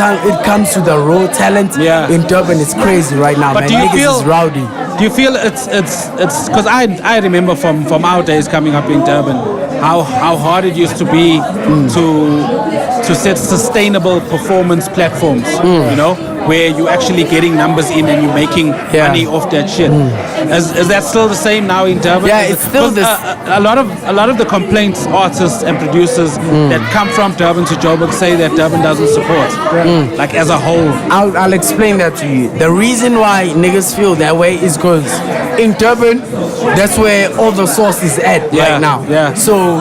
comes to the raw talent in Durban, it's crazy right now. But man. do you Niggas feel is rowdy. Do you feel it's because I remember from our days coming up in Durban how hard it used to be to set sustainable performance platforms, you know, where you're actually getting numbers in and you're making money off that shit. Is that still the same now in Durban? Yeah, it's still this. A lot of the complaints artists and producers that come from Durban to Joburg say that Durban doesn't support, like as a whole. I'll explain that to you. The reason why niggas feel that way is because in Durban, that's where all the sauce is at right now. So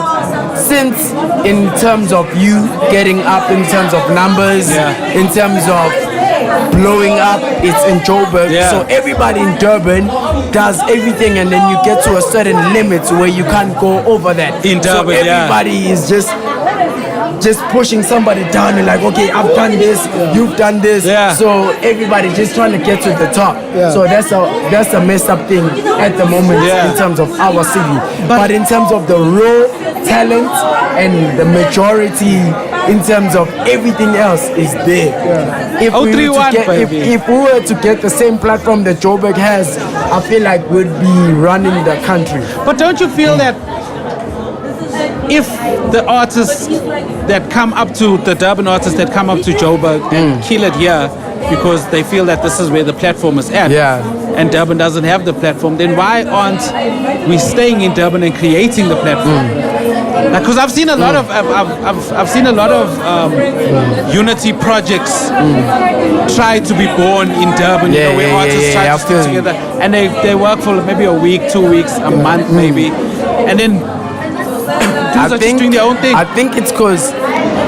since in terms of you getting up, in terms of numbers, in terms of blowing up, it's in Joburg. So everybody in Durban does everything, and then you get to a certain limit where you can't go over that. In Durban, so everybody is just pushing somebody down and like, okay, I've done this, you've done this. So everybody just trying to get to the top. So that's a messed up thing at the moment in terms of our city. But in terms of the raw talent and the majority in terms of everything else is there. If we were to get the same platform that Joburg has, I feel like we'd be running the country. But don't you feel that if the artists that come up to the Durban artists that come up to Joburg and kill it here, because they feel that this is where the platform is at. Yeah. And Durban doesn't have the platform. Then why aren't we staying in Durban and creating the platform? Because I've seen a lot of I've seen a lot of unity projects try to be born in Durban, you know, where artists try to stick together, and they work for maybe a week, 2 weeks, a month maybe, and then dudes are just doing their own thing. I think it's because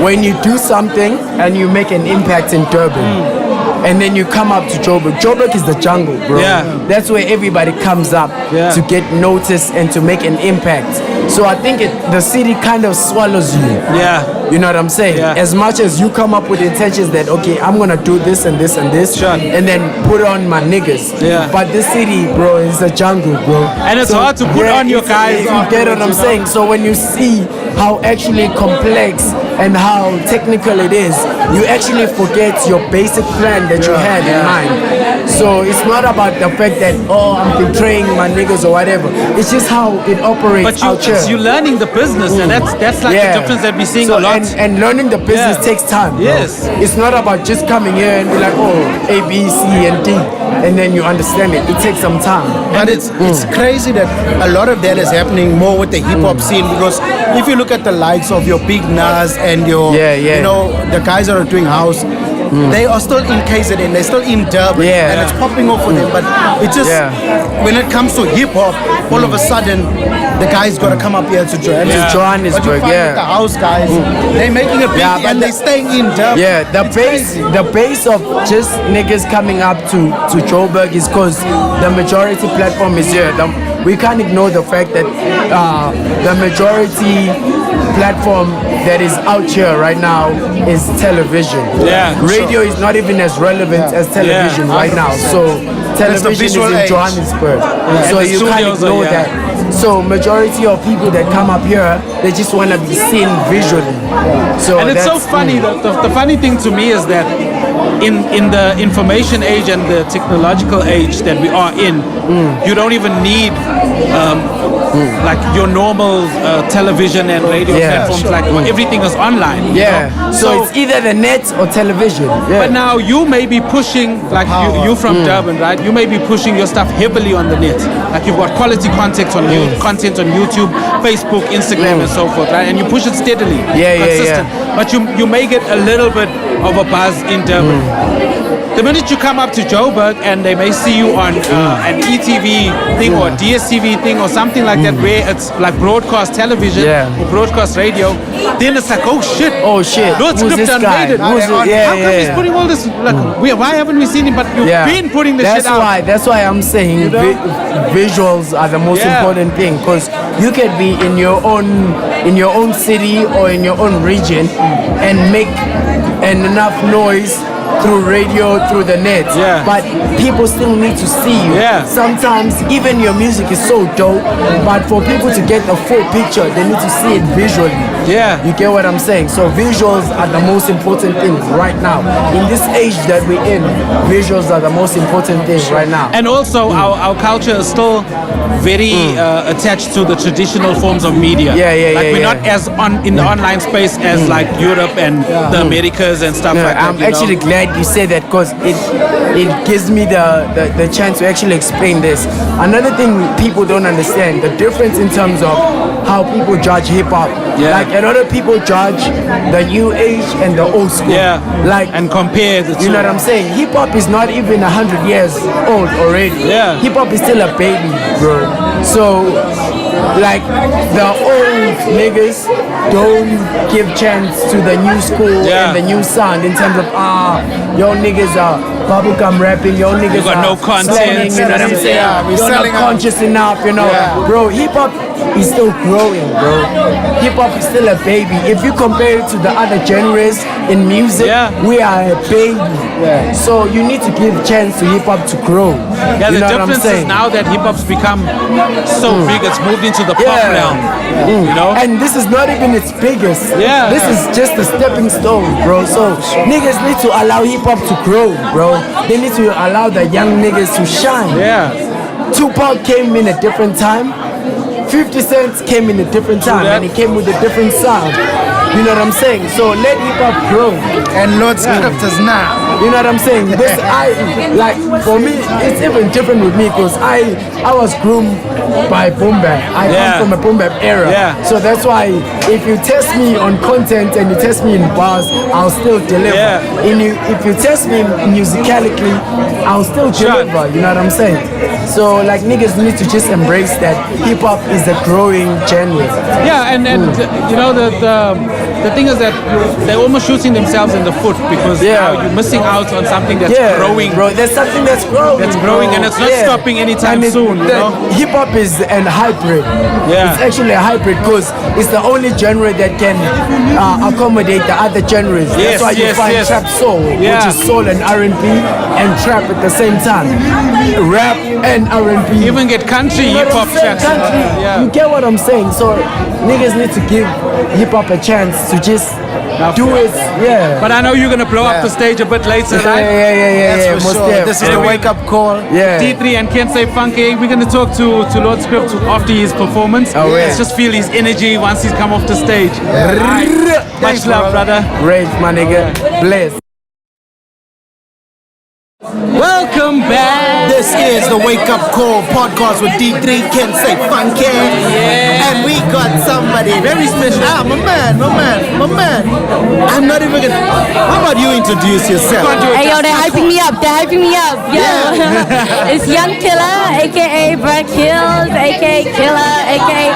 when you do something and you make an impact in Durban, and then you come up to Joburg. Joburg is the jungle, bro. Yeah. That's where everybody comes up to get noticed and to make an impact. So I think the city kind of swallows you. Yeah. You know what I'm saying? Yeah. As much as you come up with intentions that, okay, I'm going to do this and this and this, and then put on my niggas. Yeah. But this city, bro, is a jungle, bro. And it's hard to put on your guys. You get what I'm saying? So when you see how actually complex and how technical it is, you actually forget your basic plan that you had in mind. So it's not about the fact that, oh, I'm betraying my niggas or whatever. It's just how it operates out here. You're learning the business, and that's like the difference that we're seeing a lot. And learning the business takes time, bro. Yes. It's not about just coming here and be like, oh, A, B, C, and D, and then you understand it. It takes some time. But it's crazy that a lot of that is happening more with the hip-hop scene, because if you look at the likes of your Big Nas and your, you know, the guys that are doing house, they are still in KZN, they're still in Durban, and it's popping off for them. But it just, when it comes to hip-hop, all of a sudden, the guys got to come up here to Johannesburg. Johannesburg, but you find with the house guys, they're making it big and they're staying in Durban. Yeah, the base of just niggas coming up to Joburg is because the majority platform is here. We can't ignore the fact that the majority platform that is out here right now is television. Yeah, radio is not even as relevant as television right now. So television is in Johannesburg. So you can't ignore that. So majority of people that come up here, they just want to be seen visually. So and it's so funny. The funny thing to me is that in the information age and the technological age that we are in, you don't even need like your normal television and radio platforms. Like everything is online. Yeah. You know? So it's either the net or television. Yeah. But now you may be pushing, like you from Durban, right? You may be pushing your stuff heavily on the net. Like you've got quality content on YouTube, Facebook, Instagram, and so forth, right? And you push it steadily, consistent. But you may get a little bit of a buzz in Durban. The minute you come up to Joburg and they may see you on an ETV thing or DSTV thing or something like that, where it's like broadcast television or broadcast radio, then it's like, oh shit, who's this guy? How come he's putting all this? Like, why haven't we seen him? But you've been putting the shit out. That's why I'm saying visuals are the most important thing, because you can be in your own city or in your own region and make enough noise through radio, through the net, but people still need to see you. Sometimes even your music is so dope, but for people to get the full picture, they need to see it visually. You get what I'm saying? So visuals are the most important thing right now. In this age that we're in, visuals are the most important thing right now. And also our culture is still very attached to the traditional forms of media. Like we're not as in the online space as like Europe and the Americas and stuff like that. I'm actually glad you say that, because it gives me the chance to actually explain this. Another thing people don't understand, the difference in terms of how people judge hip-hop. Like a lot of people judge the new age and the old school. Like, and compare the two. You know what I'm saying? Hip-hop is not even 100 years old already. Hip-hop is still a baby, bro. So like the old niggas don't give chance to the new school and the new sound in terms of your niggas are bubblegum rapping, your niggas got are no content, slanning, you know what I'm saying? You're not conscious enough, you know. Bro, hip hop is still growing, bro. Hip hop is still a baby. If you compare it to the other genres in music, we are a baby. So you need to give chance to hip hop to grow. The difference is now that hip hop's become so big, it's moved into the pop realm. You know? And this is not even its biggest. This is just a stepping stone, bro. So niggas need to allow hip hop to grow, bro. They need to allow the young niggas to shine. Tupac came in a different time. 50 Cent came in a different time, and he came with a different sound. You know what I'm saying? So let hip hop grow. And Lord Scriptures now. You know what I'm saying? This for me, it's even different with me because I was groomed by boom bap. I come from a boom bap era. So that's why if you test me on content and you test me in bars, I'll still deliver. If you test me musically, I'll still deliver. You know what I'm saying? So like niggas need to just embrace that hip hop is a growing genre. Yeah, and you know the thing is that they're almost shooting themselves in the foot because now you're missing out on something that's growing. Bro, there's something that's growing. That's growing, and it's not stopping anytime soon. You know? Hip hop is a hybrid. It's actually a hybrid because it's the only genre that can accommodate the other genres. That's why you find trap soul, which is soul and R&B and trap at the same time. Rap and R&B. Even get country hip hop tracks. You get what I'm saying? So niggas need to give hip hop a chance to just do it. But I know you're gonna blow up the stage a bit later, right? Yeah. For sure. This is the wake up call. D3 and Kensei Funqui. We're gonna talk to Lord Script after his performance. Let's just feel his energy once he's come off the stage. Much love, brother. Great, my nigga. Bless. Welcome back. This is the Wake Up Call podcast with D3 Kensei Funqui. And we got somebody very special. My man. I'm not even gonna. How about you introduce yourself? Hey yo, they're hyping me up. It's Young Killer, aka Brett Kills, aka Killer, aka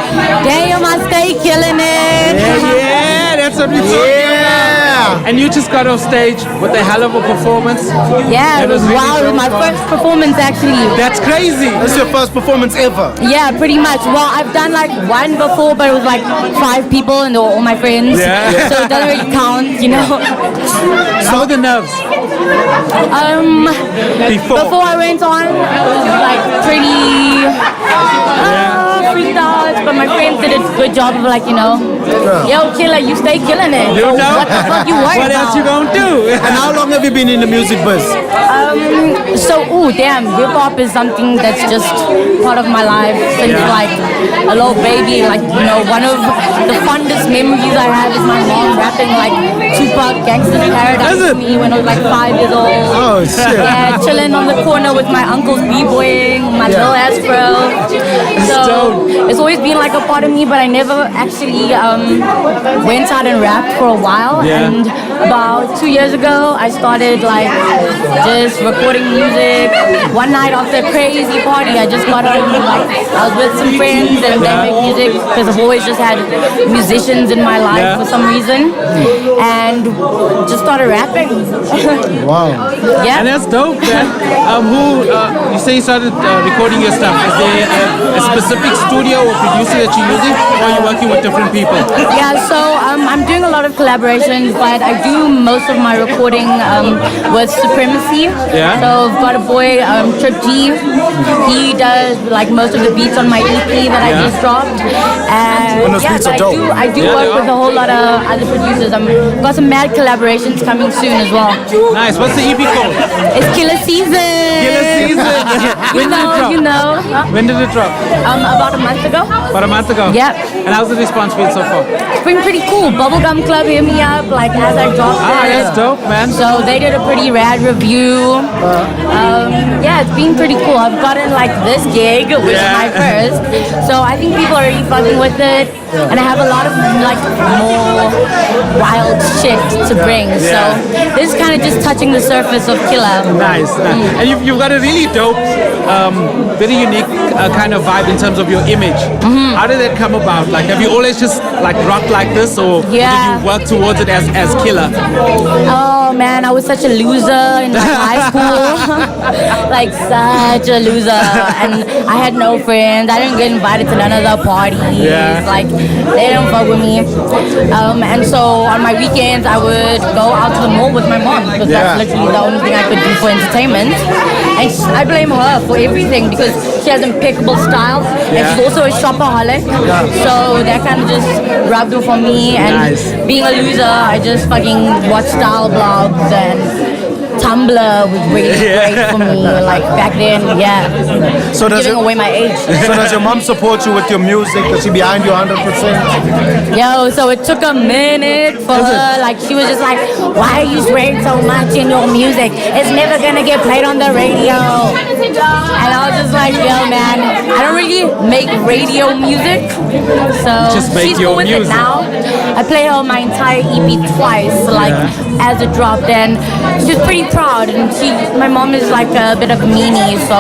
Damn, I stay killing it. Yeah, that's what we talking about. And you just got off stage with a hell of a performance. Yeah, it was wow. It was my first performance actually. That's crazy. That's your first performance ever? Yeah, pretty much. Well, I've done like one before, but it was like 5 people and they were all my friends. So it doesn't really count, you know. How were the nerves? Before I went on, it was like pretty freaked out, but my friends did a good job of like, you know, yo, Killer, you stay killing it. You know? What the fuck you worried What else about? you gonna do? And how long have you been in the music biz? Hip hop is something that's just part of my life since like a little baby. Like, you know, one of the fondest memories I have is my mom rapping like TWUC Gangsta's Paradise to me when I was like 5 years old. Oh shit. Yeah, chilling on the corner with my uncle's b-boying, my little ass bro. So it's always been like a part of me, but I never actually went out and rapped for a while. And about 2 years ago, I started like just recording music. One night after a crazy party, I just got on, like, I was with some friends and they make music because I've always just had musicians in my life for some reason, and just started rapping. Wow. Yeah. And that's dope, man. You say you started recording your stuff. Is there a specific studio or producer that you're using, or are you working with different people? Yeah, so I'm doing a lot of collaborations, but I do most of my recording with Supremacy. So I've got a boy, Trip G. He does like most of the beats on my EP that I just dropped. And those beats are dope. I do work with a whole lot of other producers. I've got some mad collaborations coming soon as well. Nice. What's the EP called? It's Killer Season. Killer Season. When did it drop? You know. When did it drop? About a month ago. About a month ago? Yep. And how's the response been so far? It's been pretty cool. Bubblegum Club hit me up like as I dropped it. That's dope, man. So they did a pretty rad review. Yeah, it's been pretty cool. I've gotten like this gig, which is my first. So I think people are really fucking with it. And I have a lot of like more wild shit to bring. So this is kind of just touching the surface of Killer. Nice. And you've got a really dope, very unique kind of vibe in terms of your image. How did that come about? Like, have you always just like rocked like this, or did you work towards it as Killer? Oh man, I was such a loser in like, high school. Like such a loser. And I had no friends. I didn't get invited to none of the parties. Like they didn't fuck with me. And so on my weekends I would go out to the mall with my mom because that's literally the only thing I could do for entertainment. And I blame her for everything because she has impeccable style and she's also a shopaholic. So that kind of just rubbed off on me. And being a loser, I just fucking watch style blogs and Tumblr was really great for me. Like back then, yeah. So does giving away my age. So does your mom support you with your music? Is she behind you 100%? Yo, so it took a minute for her. Like she was just like, "Why are you swearing so much in your music? It's never gonna get played on the radio." And I was just like, "Yo, man, I don't really make radio music, so Just make she's your cool with music. it now." I play her my entire EP twice, like as it dropped, and she's pretty proud. And my mom is like a bit of a meanie, so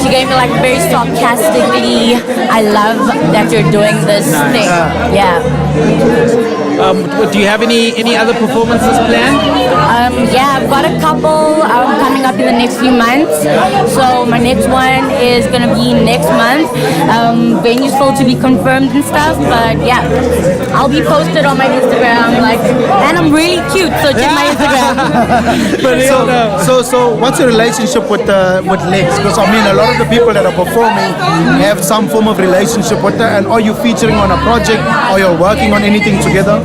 she gave me like very sarcastically, "I love that you're doing this thing." Yeah. Do you have any other performances planned? Yeah, I've got a couple coming up in the next few months. So my next one is gonna be next month. Venue's still to be confirmed and stuff, but yeah, I'll be posted on my Instagram. Like, and I'm really cute, so check my Instagram. So what's your relationship with Lex? Because I mean, a lot of the people that are performing have some form of relationship with her. And are you featuring on a project? Or you're working on anything together?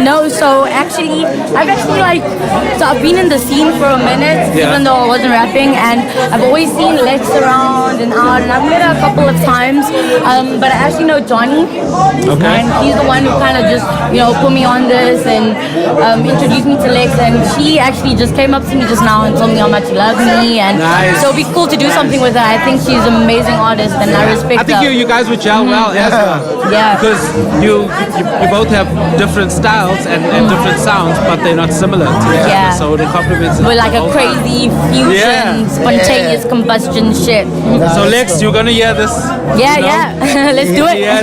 No, so actually, I've been in the scene for a minute, even though I wasn't rapping, and I've always seen Lex around and out, and I've met her a couple of times, but I actually know Johnny, and he's the one who kind of just, put me on this and introduced me to Lex, and she actually just came up to me just now and told me how much she loves me, and so it'd be cool to do something with her. I think she's an amazing artist, and I respect her. I think you guys would gel well as well. Yeah. Because you both have different styles and different sounds, but they're not similar to each other. So the compliments. We're like a crazy fusion, spontaneous combustion shit. So Lex, you're gonna hear this. Yeah. Let's do it. Yeah.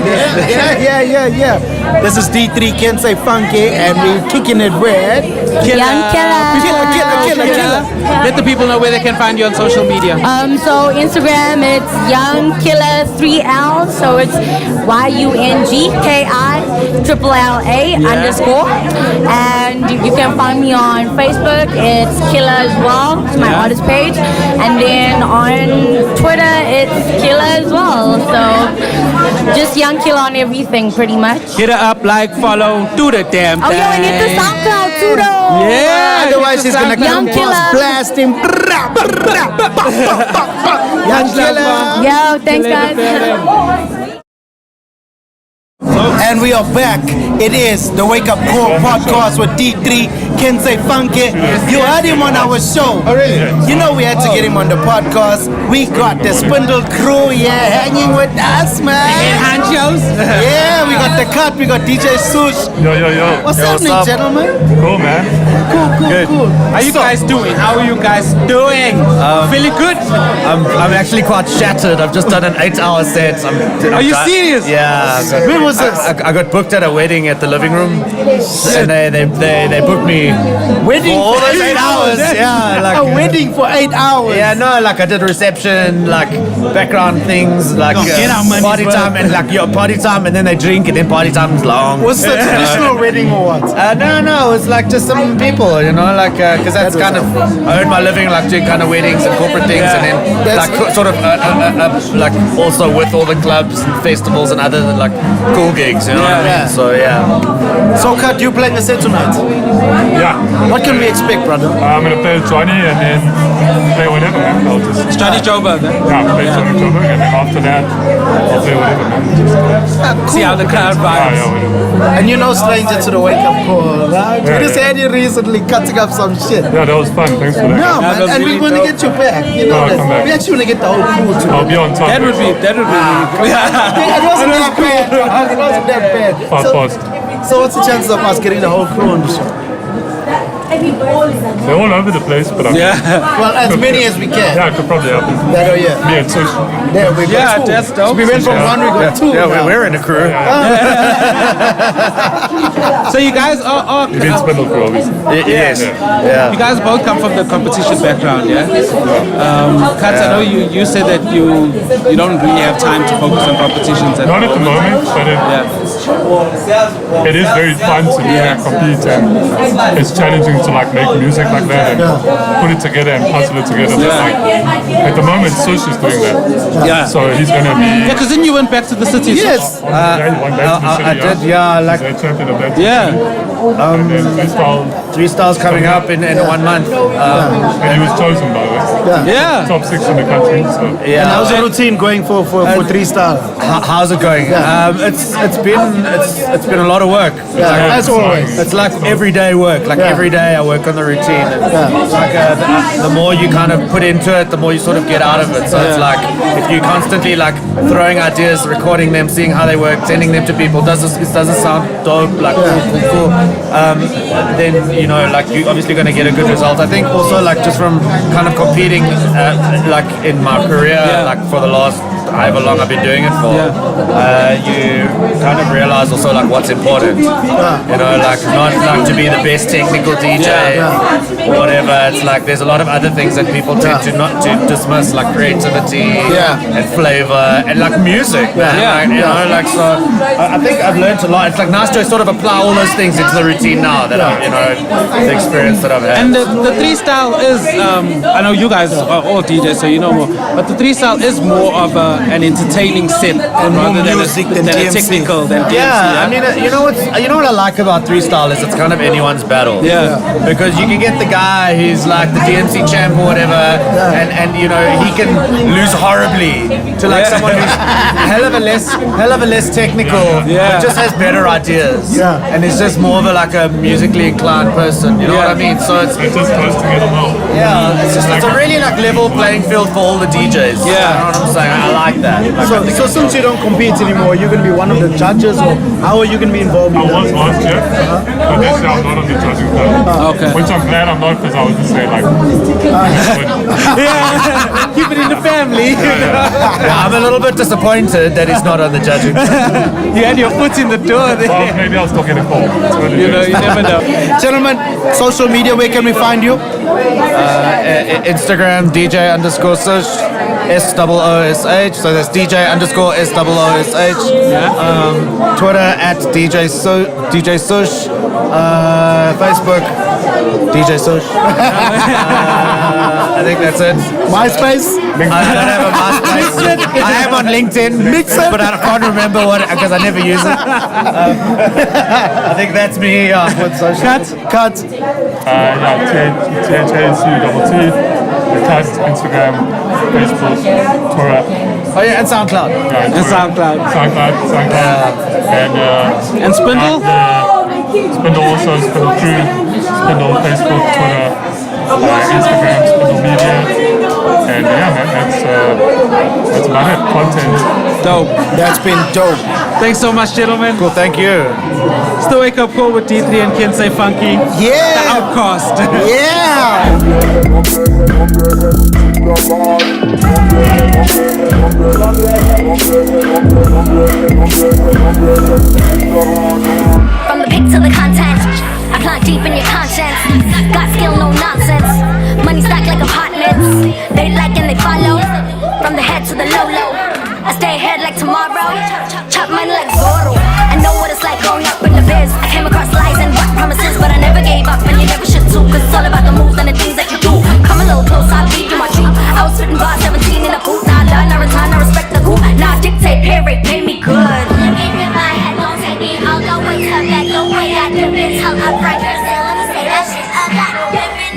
This is D3 Kensei Funqui, and we're kicking it with Young Killer. Let the people know where they can find you on social media. So Instagram, it's Young Killer 3L. So it's YUNGKILLA_. And you can find me on Facebook. It's Killer as well. It's my artist page. And then on Twitter, it's Killer as well. So just Young Killer on everything, pretty much. Hit her up, like, follow, do the damn thing. Oh yeah, and hit the SoundCloud too, though. Yeah. Otherwise, she's gonna Young come Killer. blast him. Young Killer. Yo, thanks guys. And we are back. It is the Wake Up Call podcast with D3 Kensei Funqui. You heard him on our show. Oh, really? You know we had to get him on the podcast. We got the Spindle crew here hanging with us, man. Hanchos. Yeah, we got the cut. We got DJ Sush. Yo. What's happening, gentlemen? Cool, man. Cool. How you guys doing? How are you guys doing? Feeling good? I'm actually quite shattered. I've just done an 8-hour set. Are you serious? Yeah. When was this? I got booked at a wedding at the living room, and they booked me Wedding for all for those 8 hours. Yeah, like a wedding for 8 hours. Yeah, no, like I did reception, like background things, like get our money's party worth. time, and like party time, and then they drink, and then party time's long. Was it a traditional wedding or what? No, it's like just some people, like, because that's kind of, I earned my living like doing kind of weddings and corporate things, and then like sort of like also with all the clubs and festivals and other like cool gigs, you know what I mean? So So, Kat, you playing a set tonight? Yeah. What can we expect, brother? I'm gonna play with Johnny and then play whatever, man. I'll just Johnny Joburg. play Johnny Joburg, and then after that I'll play whatever, man. Just, See how the crowd vibes. whatever. And you're no stranger to the Wake Up Call, right? We just had you recently cutting up some shit. Yeah, that was fun. Thanks for that. No, that man, was and we really want to dope. get you back. You know I'll that. come back. We actually want to get the whole crew too. I'll be on time. That would be really good. It wasn't that bad. It wasn't that bad. Fast. So what's the chances of us getting the whole crew on the show? They're all over the place, but Well, as many as we can. yeah, I could probably happen. That, yeah. Me and Sush. There we got Yeah, two. that's dope. We went from one, we got two. yeah, now. we're in a crew. So you guys are You mean Spindle Crew, obviously. Yes. Yeah. you guys both come from the competition background, yeah? Katz, I know you said that you don't really have time to focus on competitions. Not at the moment, but it is very fun to compete, and it's challenging to like make music like that and put it together and puzzle it together. Like, at the moment, Sush is doing that. Yeah. So he's gonna be. Yeah, because then you went back to the city. Yes. He won back to the city, I did. Yeah, like he's a champion of that. Yeah. And then freestyle. 3 stars coming up in 1 month. And he was chosen, by the way. Yeah. Top 6 in the country. So. Yeah. And how's the routine going for 3 stars? How's it going? It's been a lot of work. As always. It's like everyday work. Like every day I work on the routine. It's like the more you kind of put into it, the more you sort of get out of it. So it's like if you constantly like throwing ideas, recording them, seeing how they work, sending them to people, does it sound dope? Like cool. Then you know, like you're obviously going to get a good result. I think also like just from kind of competing, like in my career, like for the last however long I've been doing it for, you kind of realize also like what's important. You know, like not like to be the best technical DJ or whatever. It's like there's a lot of other things that people tend to not to dismiss, like creativity and flavor and like music. Man. Like, you know, like so. I think I've learned a lot. It's like nice to sort of apply all those things into the routine now that I've, you know, the experience that I've had. And the 3 style is, I know you guys are all DJs, so you know more, but the 3 style is more of an entertaining set rather than a technical than DMC. I mean, you know what I like about 3 style is it's kind of anyone's battle. Because you can get the guy who's like the DMC champ or whatever, and you know he can lose horribly to like someone who's hell of a less technical, but just has better ideas. And is just more of a musically inclined person. You know what I mean? So it's just close together well. Yeah, it's a really like level playing field for all the DJs. You know what I'm saying? I like that. Like, So since you don't compete anymore, you're going to be one of the judges, or how are you going to be involved in I was last year, but this year I'm not on the judging panel. Okay. Which I'm glad I'm not, because I was just saying like, keep it in the family. I'm a little bit disappointed that he's not on the judging panel. You had your foot in the door there. Well, maybe I'll still get a call. You know, you never know. Gentlemen, social media, where can we find you? Instagram, DJ_Sush, SOOSH. So that's DJ_SOOSH. Twitter @DJ Sush. Facebook, DJ Sush. I think that's it. MySpace? I don't have a MySpace. I am on LinkedIn, but I can't remember what because I never use it. I think that's me. With social. Cut. THACTT, the Cast, Instagram, Facebook, Twitter. Oh yeah, and SoundCloud. And SoundCloud. And Spindle? Spindle also, Spindle Crew, Spindle Facebook, Twitter, Instagram, Spindle Media. And yeah, man, that's about it. Content. Dope. That's been dope. Thanks so much, gentlemen. Cool, thank you. It's the Wake Up Call with D3 and Kensei Funqui. Yeah. The Outcast. Yeah. From the pic to the content, I plunge deep in your conscience. Got skill, no nonsense. Money stacked like apartments. They like and they follow. From the head to the low. I stay ahead like tomorrow. Chop money like Zorro. I know what it's like growing up in the biz. I came across lies and rock promises, but I never gave up, and you never should too. Cause it's all about the moves and the things that you do. Come a little close, I'll lead you my truth. I was spitting bars 17 in a booth. Now I learn, I return, I respect the group. Now I dictate, pay rate, pay me good. Living in my head, don't take me all the way to back. The way I dip it, tell I break her. Say, let me say that shit again.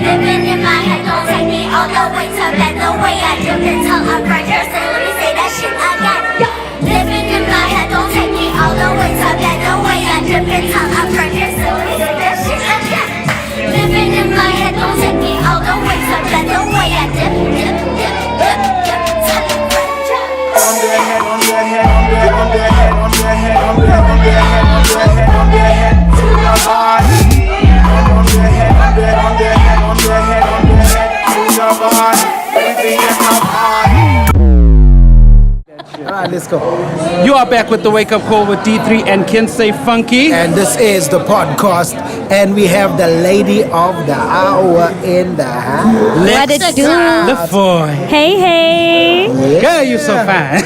Living in my head, don't take me all the way to back. The way I dip it, tell I break her. Say, let me say that shit again. Living in my head, don't take me all the way to back. The way I dip it, tell I break her. Say, let me say that shit again. Living in my head, don't take me all the way to back. The way I dip, dip, dip, dip, dip, tell I break her. On their head, on their head, on their head, on their head, on their head, on their head, on their head, on their head, to the body. On their head, on their head, on their head, on their head, on their head, to the body. Everything in my body. are back with the Wake Up Call with D3 and Kensei Funqui. And this is the podcast. And we have the lady of the hour in the house. Lex Lafoy. Hey, hey. Girl, you're so fine.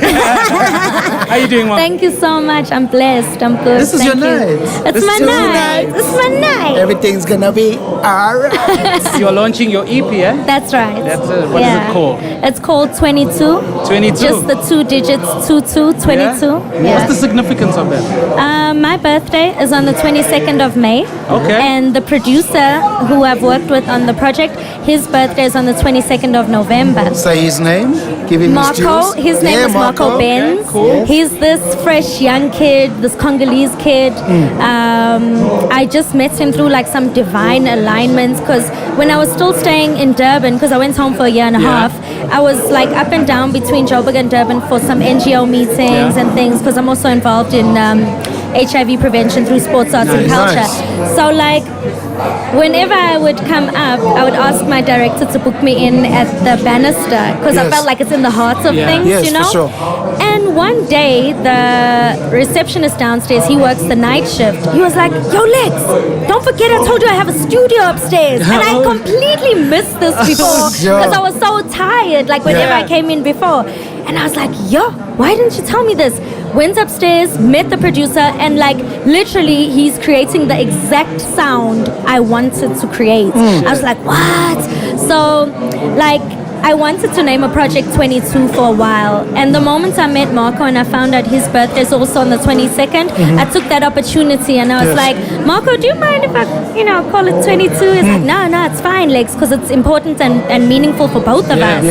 How you doing, Mom? Thank you so much. I'm blessed. I'm good. This is Thank your you. night. It's my night. It's my night. Everything's gonna be alright. You're launching your EP, eh? That's right. That's what is it called? It's called 22. 22. Just the 2 digits, 22, 22. Yeah. What's the significance of that? My birthday is on the 22nd of May. Okay. And the producer who I've worked with on the project, his birthday is on the 22nd of November. Say his name. Give him Marco. His name is Marco Benz. Okay, cool. He's this fresh young kid, this Congolese kid. I just met him through like some divine alignments because when I was still staying in Durban, because I went home for a year and a half, I was like up and down between Joburg and Durban for some NGO meetings and things because I'm also involved in HIV prevention through sports, arts and culture. So like whenever I would come up, I would ask my director to book me in at the Bannister because I felt like it's in the heart of things, you know? For sure. And one day, the receptionist downstairs, he works the night shift. He was like, yo, Lex, don't forget I told you I have a studio upstairs. And I completely missed this before because I was so tired, like whenever I came in before. And I was like, yo, why didn't you tell me this? Went upstairs, met the producer, and like literally he's creating the exact sound I wanted to create. I was like, what? So like I wanted to name a project 22 for a while, and the moment I met Marco and I found out his birthday is also on the 22nd, I took that opportunity and I was like, Marco, do you mind if I, call it 22? He's like, no, it's fine, Lex, because it's important and meaningful for both of us.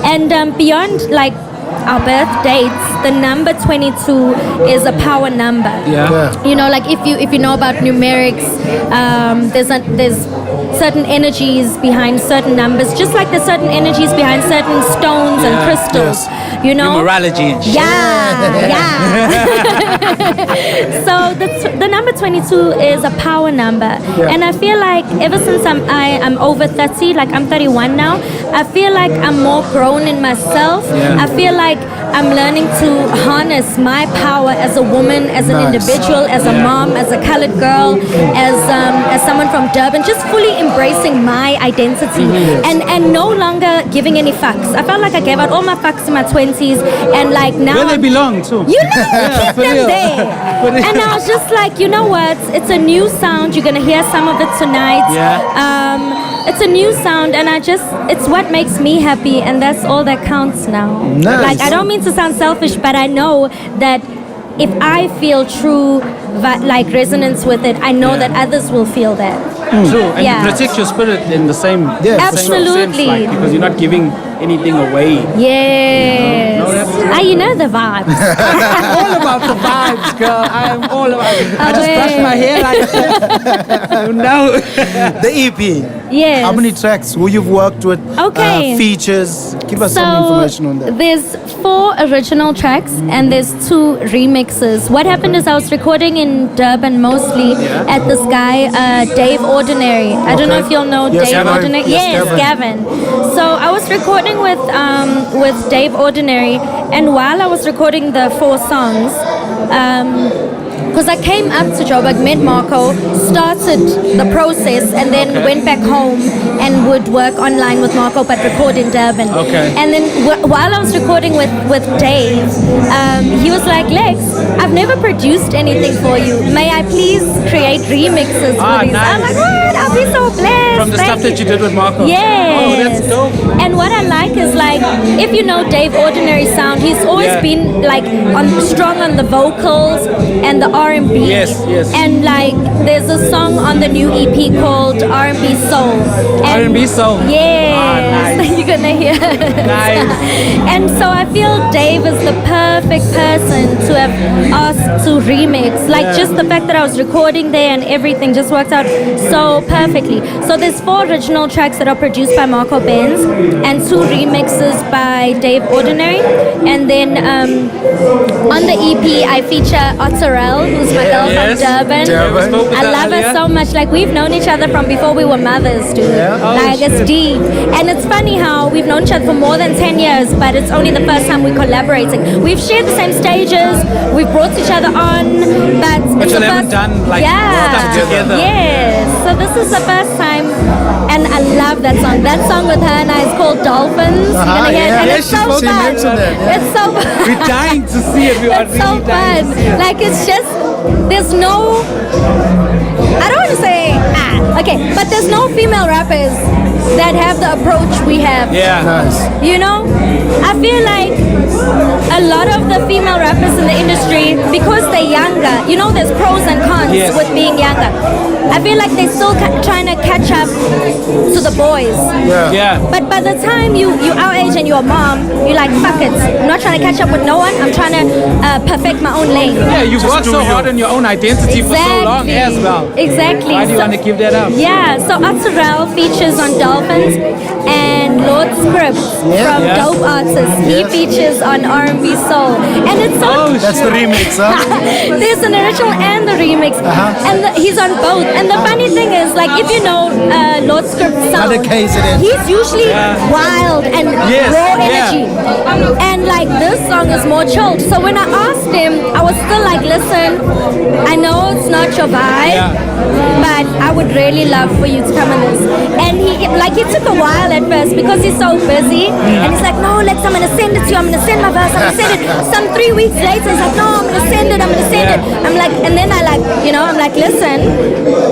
And beyond like our birth dates, the number 22 is a power number. You know, like if you know about numerics, there's certain energies behind certain numbers, just like there's certain energies behind certain stones and crystals. You know, numerology and shit. So the number 22 is a power number, and I feel like ever since I'm over 30, like I'm 31 now, I feel like I'm more grown in myself. I feel like I'm learning to harness my power as a woman, as an individual, as a mom, as a colored girl, as someone from Durban, just fully embracing my identity and no longer giving any fucks. I felt like I gave out all my fucks in my 20s, and like now where they belong too. You know, them there. And I was just like, you know what? It's a new sound. You're gonna hear some of it tonight. It's a new sound, and it's what makes me happy, and that's all that counts now. Like, I don't mean to sound selfish, but I know that if I feel true like resonance with it, I know that others will feel that. True, and you protect your spirit in the same absolutely sense, like, because you're not giving anything away. Yes. You know the vibes. I'm all about the vibes, girl. I am all about it. I just brushed my hair like no. The EP. Yes. How many tracks? Who you've worked with? Okay. Features. Give us some information on that. There's 4 original tracks and there's 2 remixes. What happened is I was recording in Durban mostly at this guy, Dave Ordinary. I don't know if you'll know Dave Ordinary. Yes, Gavin. So I was recording with Dave Ordinary, and while I was recording the 4 songs, because I came up to Joburg, met Marco, started the process, and then went back home and would work online with Marco, but record in Durban. And then while I was recording with Dave, he was like, Lex, I've never produced anything for you. May I please create remixes for these? Nice. I'm like, what? I'll be so blessed. From the stuff that you did with Marco. Yes. Oh, that's dope. And what I like is like, if you know Dave Ordinary sound, he's always been like strong on the vocals and the R&B. Yes. And like, there's a song on the new EP called R&B Soul. R&B Soul. Yes. Nice. You're gonna hear. Nice. And so I feel Dave is the perfect person to have asked to remix. Like just the fact that I was recording there and everything just worked out so perfectly. So there's 4 original tracks that are produced by Marco Benz and 2 remixes by Dave Ordinary. And then on the EP I feature Otterell, who's It's my girl Yes. from Durban. Durban. I love her so much. Like, we've known each other from before we were mothers, dude. Yeah? Oh, Like, it's deep. And it's funny how we've known each other for more than 10 years, but it's only the first time we're collaborating. We've shared the same stages, we've brought each other on, but it's you the haven't first done, like, stuff together. Yes. So this is the first time, and I love that song. That song with her and I is called Dolphins. You're gonna hear it, and it's so she fun. mentioned it. It's so fun. We're dying to see it. We are It's so really dying fun. to see it. Like, it's just, there's no, I don't want to say, okay, but there's no female rappers that have the approach we have. Yeah. Nice. You know, I feel like a lot of the female rappers in the industry, because they're younger, you know, there's pros and cons Yes. with being younger. I feel like they're still trying to catch up to the boys. Yeah. But by the time you our age and you're a mom, you're like, fuck it. I'm not trying to catch up with no one. I'm trying to perfect my own lane. Yeah, you've worked so hard on your own identity for so long as well. Exactly. Why do you want to give that up? Yeah, so Otterell features on Dolphins and Lord Scripts from Yeah. Dope Artists. He features on R&B Soul. And it's so... That's the remix, huh? There's an original and the remix. And he's on both. And the funny thing is, like, if you know Lord Scripts sound, Other case it is. he's usually wild and Yes, raw yeah. energy. And like, this song is more chilled. So when I asked him, I was still like, listen, I know it's not your vibe, but I would really love for you to come on this. And he took a while at first because he's so busy. And he's like, no, Lex, I'm gonna send it to you. I'm gonna send my verse. I'm gonna send it. Some 3 weeks later, he's like, no, I'm gonna send it. I'm gonna send it. I'm like, and then I'm like, listen,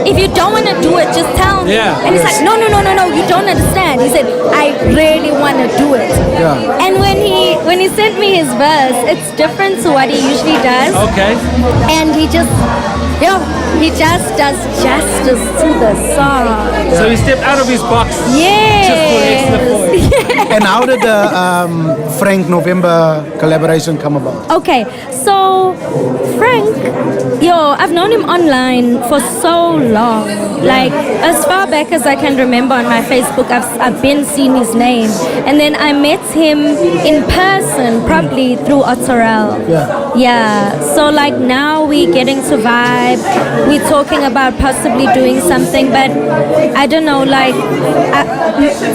if you don't wanna do it, just tell me. Yeah. And he's like, no, you don't understand. He said, I really wanna do it. Yeah. And when he sent me his verse, it's different to what he usually does. Okay. And he just does justice to the song. So he stepped out of his box. Yes. Just for Lex Lafoy. And how did the Frank November collaboration come about? Okay, so Frank, I've known him online for so long. Like, as far back as I can remember on my Facebook, I've been seeing his name. And then I met him in person, probably through Otterell. Yeah. So like, now we're getting to vibe. We're talking about possibly doing something, but I don't know, like,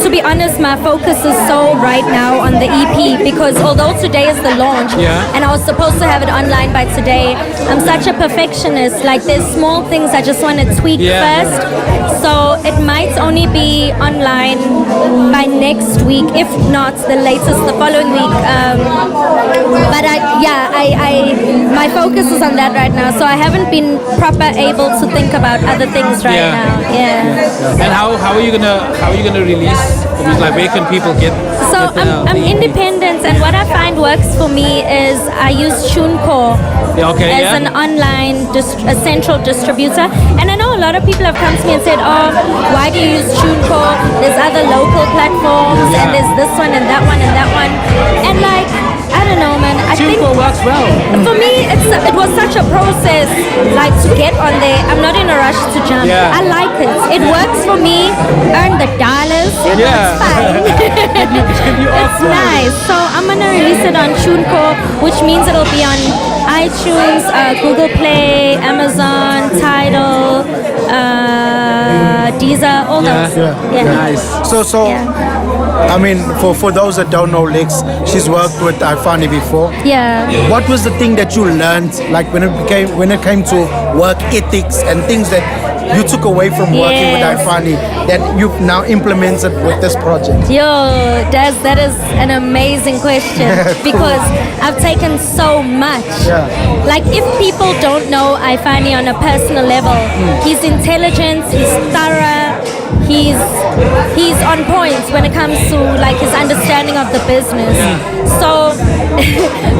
to be honest, my focus is so right now on the EP, because although today is the launch, and I was supposed to have it online by today, I'm such a perfectionist. Like, there's small things I just want to tweak first. So it might only be online by next week, if not the latest the following week. But my focus is on that right now. So I haven't been proper able to think about other things right now. Yeah. And how are you gonna release? Like, where can people get? So I'm independent, and what I find works for me is I use TuneCore as an online a central distributor. And I know a lot of people have come to me and said, oh, why do you use TuneCore? There's other local platforms, and there's this one and that one and that one. And like, I don't know, man. I think TuneCore works well. For me, it was such a process, like, to get on there. I'm not in a rush to jump. I like it. It works for me. Earn the dollars. It's fine. It's nice. So I'm gonna release it on TuneCore, which means it'll be on iTunes, Google Play, Amazon, Tidal, Deezer, all those. Nice. So I mean, for those that don't know Lex, she's worked with Ifani before. What was the thing that you learned, like, when it came to work ethics and things that you took away from working with Ifani that you've now implemented with this project? That is an amazing question, because I've taken so much. Like, if people don't know Ifani on a personal level, he's intelligent, he's thorough, he's on point when it comes to like his understanding of the business. So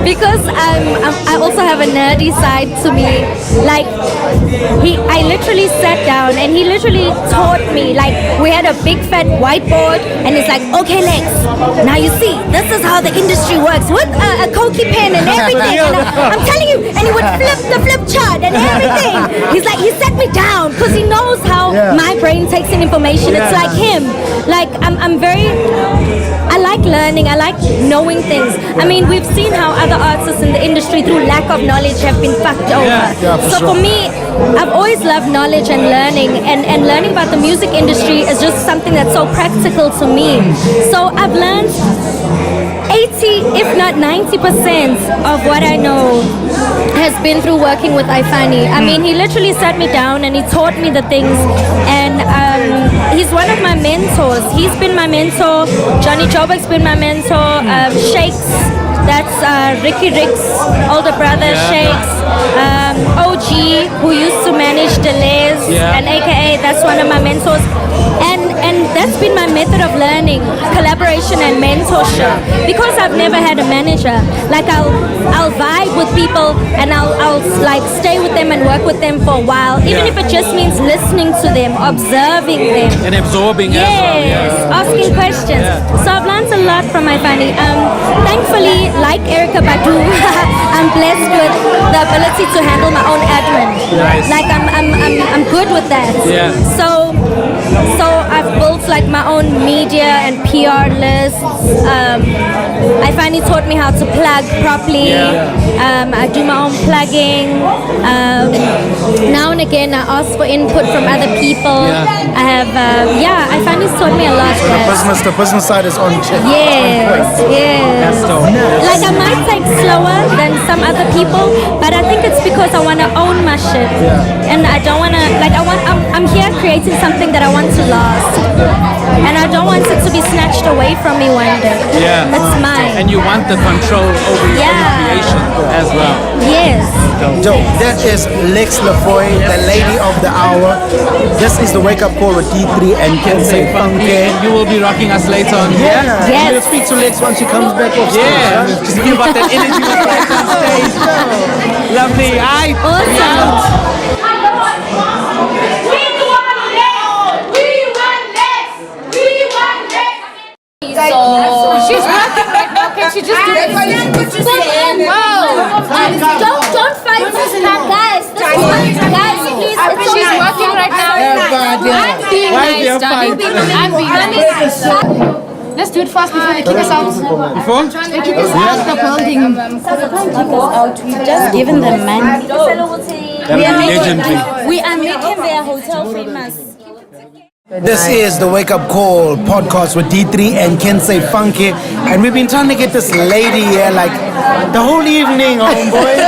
because I also have a nerdy side to me, like I literally sat down and he literally taught me. Like, we had a big fat whiteboard and it's like, okay Lex, now you see, this is how the industry works with a Koki pen and everything. And I'm telling you, and he would flip the flip chart and everything. He's like, he set me down because he knows how my brain takes in information. It's like him. Like, I like learning. I like knowing things. I mean, we've seen how other artists in the industry, through lack of knowledge, have been fucked over. For me, I've always loved knowledge and learning, and learning about the music industry is just something that's so practical to me. So I've learned 80, if not 90% of what I know has been through working with Ifani. I mean, he literally sat me down and he taught me the things, and he's one of my mentors. He's been my mentor. Johnny Joburg's been my mentor. Shakes, that's Ricky Rick's older brother, Shakes. OG, who used to manage Deleuze, and AKA, that's one of my mentors. And that's been my method of learning, collaboration and mentorship. Because I've never had a manager, like I'll vibe with people and I'll like stay with them and work with them for a while, even if it just means listening to them, observing them, and absorbing as well. Yes, asking questions. So I've learned a lot from my family. Thankfully, like Erica Badu, I'm blessed with the ability to handle my own admin. Nice. Like I'm good with that. So I've built like my own media and PR lists. I finally taught me how to plug properly. I do my own plugging. Now and again, I ask for input from other people. I have, I finally taught me a lot. The business side is on check. Yes. That's dope. Like I might take slower than some other people, but I think it's because I want to own my shit, and I don't want to like I'm here creating something that I want to last, and I don't want it to be snatched away from me one day. It's mine. And you want the control over your own creation as well. Yes. Dope. That is Lex Lafoy, the lady of the hour. This is the wake up call with D3 and Kensei Funqui. You will be rocking us later on. Yes. We'll speak to Lex once she comes back off stage. Just give up that energy right on stage. Lovely. Awesome. So she's working right now. Can she just do that? Don't fight this now, guys. Guys, please. She's working right now. I'm being nice, darling. I'm being nice. Let's do it fast before they kick us out. Before? They kick us out the building. We've just given them money. We are making their hotel famous. This is the Wake Up Call podcast with D3 and Kensei Funqui, and we've been trying to get this lady here like the whole evening, homeboy.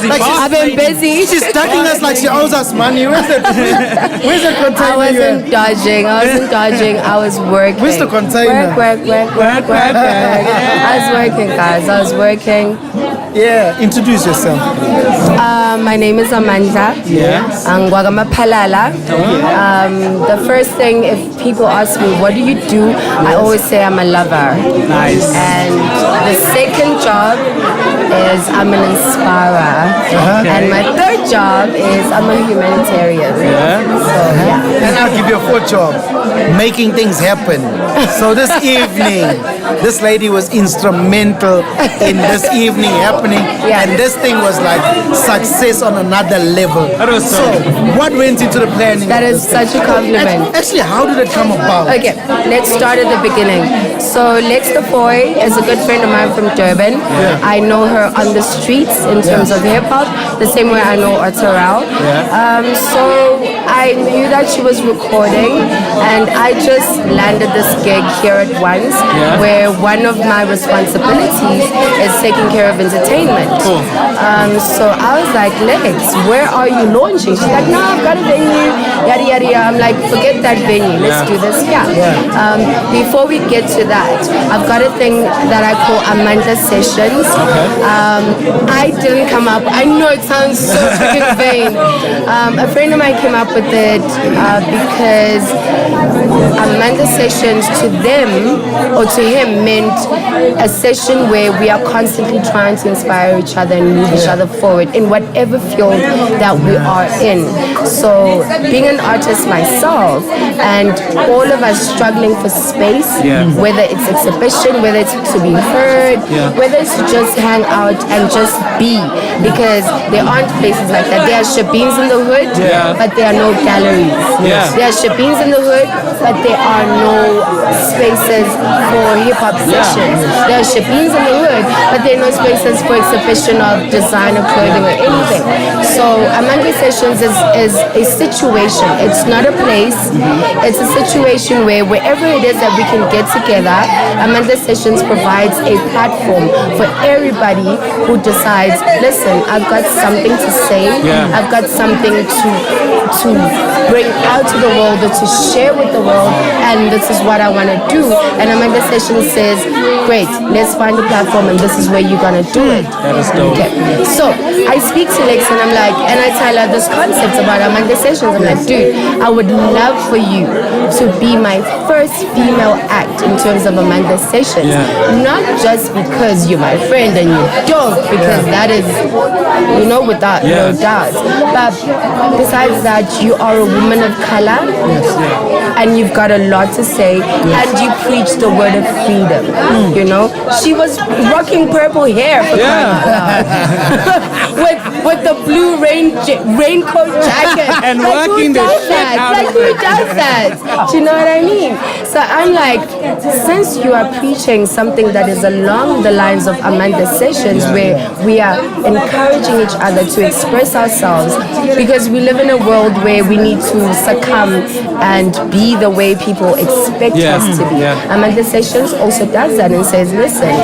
Like I've been busy. She's stucking us like she owes us money. Where's the container? I wasn't dodging. I was working. Where's the container? Work. I was working, guys. I was working. Yeah, introduce yourself. My name is Amanda. Yes. Angwagama Palala. The first thing, if people ask me, what do you do? I always say I'm a lover. Nice. And the second job is I'm an inspirer. And my third job is I'm a humanitarian. And I'll give you a fourth job, making things happen. So this evening, this lady was instrumental in this evening happening. And this thing was like success on another level. So what went into the planning? That is such a compliment. Actually, how did it come about? Okay, let's start at the beginning. So Lex Lafoy is a good friend of mine from Durban. I know her on the streets in terms of hip hop, the same way I know Arterel. So I knew that she was recording, and I just landed this gig here at once, where one of my responsibilities is taking care of entertainment. So I was like, Lex, where are you launching? She's like, no, I've got a venue, yada yada yada. I'm like, forget that venue, let's do this here. Before we get to that, I've got a thing that I call Amanda Sessions. I didn't come up, I know it sounds so freaking vain. A friend of mine came up with it because Amanda Sessions to them, or to him, meant a session where we are constantly trying to inspire each other and move each other forward in whatever field that we are in. So being an artist myself, and all of us struggling for space, whether it's exhibition, whether it's to be heard, whether it's to just hang out and just be, because there aren't places like that. There are shebeens in the hood, but there are no galleries. There are Shabins in the hood, but there are no spaces for hip-hop sessions. There are Shabins in the hood, but there are no spaces for exhibition of designer clothing or anything. So Amanda Sessions is a situation. It's not a place. It's a situation where wherever it is that we can get together, Amanda Sessions provides a platform for everybody who decides, listen, I've got something to say. I've got something to bring out to the world or to share with the world, and this is what I want to do. And Amanda Sessions says, great, let's find a platform, and this is where you're gonna do it. That is dope. Okay. So I speak to Lex and I'm like, and I tell her this concept about Amanda Sessions. I'm like, dude, I would love for you to be my first female act in terms of Amanda Sessions. Not just because you're my friend and you're dope, because that is, you know, without no doubt. But besides that, you are a woman of color, and you've got a lot to say, and you preach the word of freedom. You know, she was rocking purple hair for crying out loud. with the blue raincoat jacket, and like, working the shit out of who does that? Do you know what I mean? So I'm like, since you are preaching something that is along the lines of Amanda Sessions, where we are encouraging each other to express ourselves, because we live in a world where we need to succumb and be the way people expect us to be. Amanda Sessions also does that and says, listen,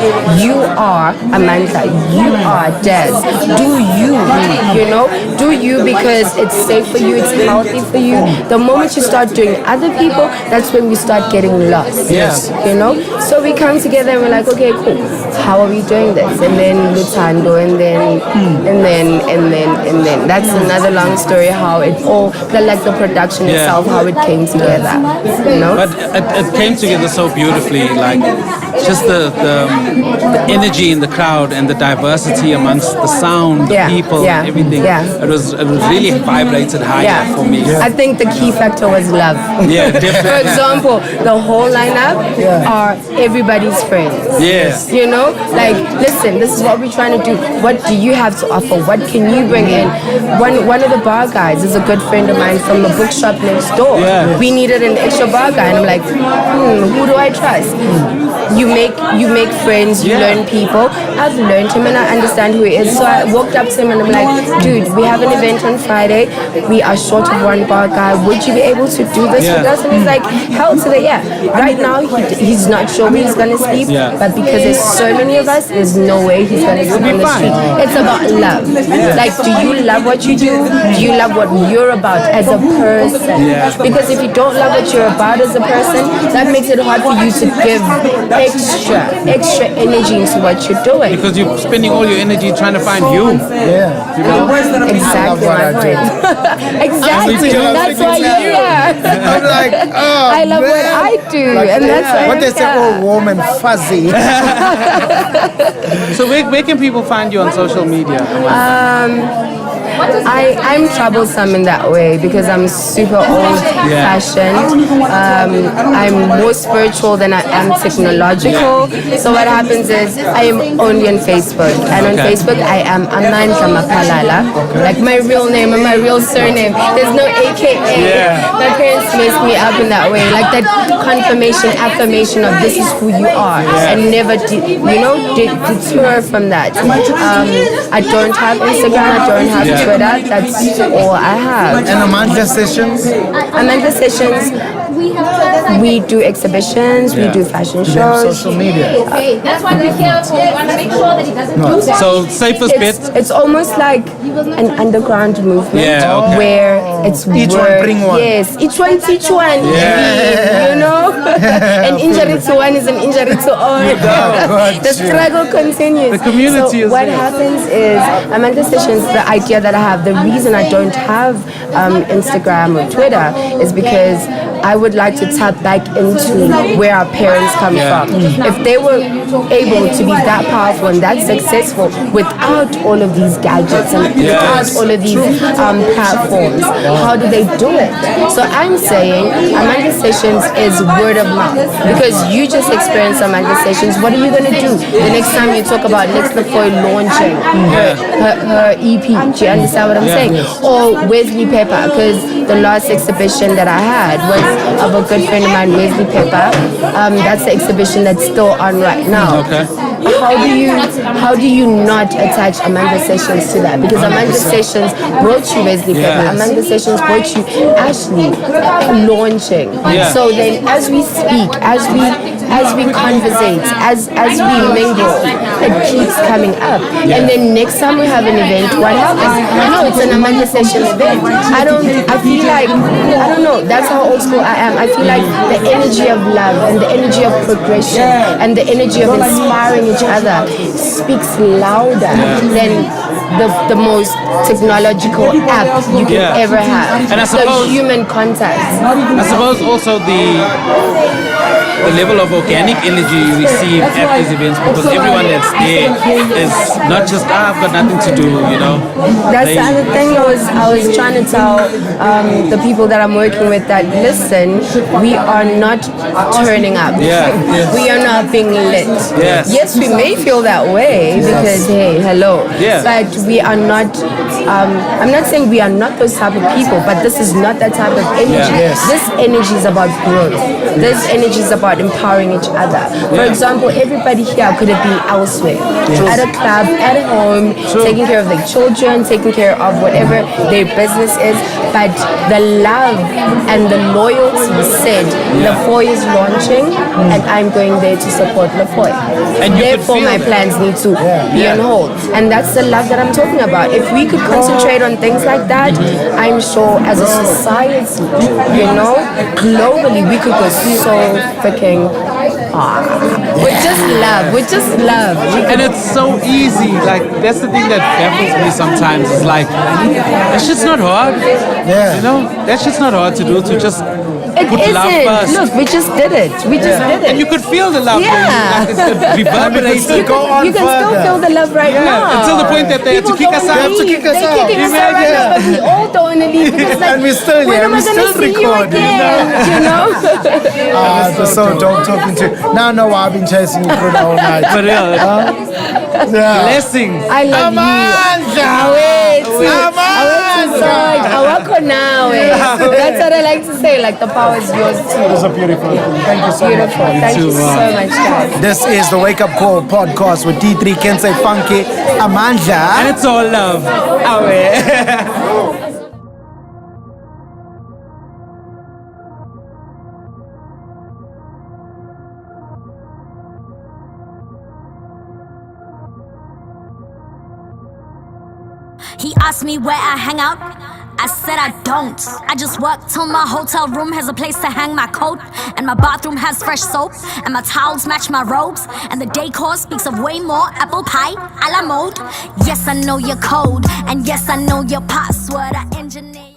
you are Amanda, you are Des. Do you know? Do you, because it's safe for you, it's healthy for you. The moment you start doing other people, that's when we start getting lost. You know? So we come together and we're like, okay, cool. How are we doing this? And then Lutando, and then that's another long story how it all, like the production itself, how it came together. You know? But it came together so beautifully, like just the energy in the crowd and the diversity amongst the sound, the people, everything. It was really vibrated higher for me. I think the key factor was love. Yeah, definitely. For example, the whole lineup are everybody's friends. Yes. You know, like, listen, this is what we're trying to do. What do you have to offer? What can you bring in? One of the bar guys is a good friend of mine from the bookshop next door. We needed an extra bar guy, and I'm like, who do I trust? You make friends, you learn people. I've learned him and I understand who he is. So I walked up to him and I'm like, dude, we have an event on Friday. We are short of one bar guy. Would you be able to do this with us? And he's like, hell to the Right now, he's not sure where he's going to sleep. But because there's so many of us, there's no way he's going to sleep on the street. It's about love. Like, do you love what you do? Do you love what you're about as a person? Because if you don't love what you're about as a person, that makes it hard for you to give extra energy into what you're doing. Because you're spending all your energy trying to find you. You know? Exactly my point. Exactly. That's why you're here. I'm like, oh, I love what I do, like, and that's why what they say, oh, warm and fuzzy. So where can people find you on social media? I'm troublesome in that way because I'm super old-fashioned. I'm more spiritual than I am technological. So what happens is I am only on Facebook, and on Facebook I am Amanda Mapalala, like my real name and my real surname. There's no AKA. My parents messed me up in that way, like that confirmation, affirmation of this is who you are, and never deter from that. I don't have Instagram. I don't have Twitter. That's all I have. And Amanda Sessions? Amanda Sessions, we do exhibitions, we do fashion shows. Social media. That's why we're here. We want to make sure that he doesn't do that. So safest bet? It's almost like an underground movement where it's each one bring one. Yes, each one teach one. You know? An injury to one is an injury to all. The struggle continues. The community is what there. happens is Amanda Sessions, the idea that I have, the reason I don't have Instagram or Twitter is because I would like to tap back into where our parents come from. If they were able to be that powerful and that successful without all of these gadgets and without all of these platforms, how do they do it? So I'm saying Amanda Sessions is word of mouth, because you just experienced Amanda Sessions. What are you going to do the next time you talk about Lex Lafoy launching her EP? Do you understand what I'm saying? Or Wesley Pepper, because the last exhibition that I had was of a good friend of mine, Wesley Pepper. That's the exhibition that's still on right now. Okay. How do you not attach Amanda Sessions to that? Because Amanda Sessions brought you Wesley Pepper. Amanda Sessions brought you Ashley launching. So then as we speak, as we conversate, as we mingle, it keeps coming up. And then next time we have an event, what happens? No, it's an Amanda Session event. I feel like, I don't know, that's how old school I am. I feel like the energy of love and the energy of progression and the energy of inspiring each other speaks louder than the most technological app you can ever have. And I suppose, the human contact. I suppose also the level of organic energy you receive at these events, because everyone that's there is not just, I've got nothing to do, you know. That's the other thing I was trying to tell the people that I'm working with, that listen, we are not turning up. We are not being lit. Yes, we may feel that way because, hey, hello. But we are not, I'm not saying we are not those type of people, but this is not that type of energy. This energy is about growth. This energy is about empowering each other. For example, everybody here could have been elsewhere, at a club, at home, taking care of their children, taking care of whatever their business is, but the love and the loyalty said, Lafoy is launching and I'm going there to support Lafoy. And therefore my plans need to be on hold. And that's the love that I'm talking about. If we could concentrate on things like that, I'm sure as a society, you know, globally, we could go so freaking with just love. And it's so easy. Like, that's the thing that baffles me sometimes. It's like, that shit's not hard. You know, that shit's not hard to do, to just put love first. Look, we just did it. We just did it. And you could feel the love. Like, it reverberates. You can still feel the love right now. Until the point that they have to kick us out. They're kicking us out right now, but we all don't want to leave because, like, and we're still here. We're still recording. You know? That's so dope talking to you. Now I know why I've been chasing you through the whole night. For real. Blessings. I love you. That's what I like to say. Like, the power is yours too. It was a beautiful thing. Thank you so much. Thank you so much, guys. This is the Wake Up Call podcast with D3, Kensei Funqui, Amanda. And it's all love. He asked me where I hang out. I said I don't. I just work till my hotel room has a place to hang my coat, and my bathroom has fresh soap, and my towels match my robes, and the decor speaks of way more apple pie a la mode. Yes, I know your code, and yes, I know your password. I engineer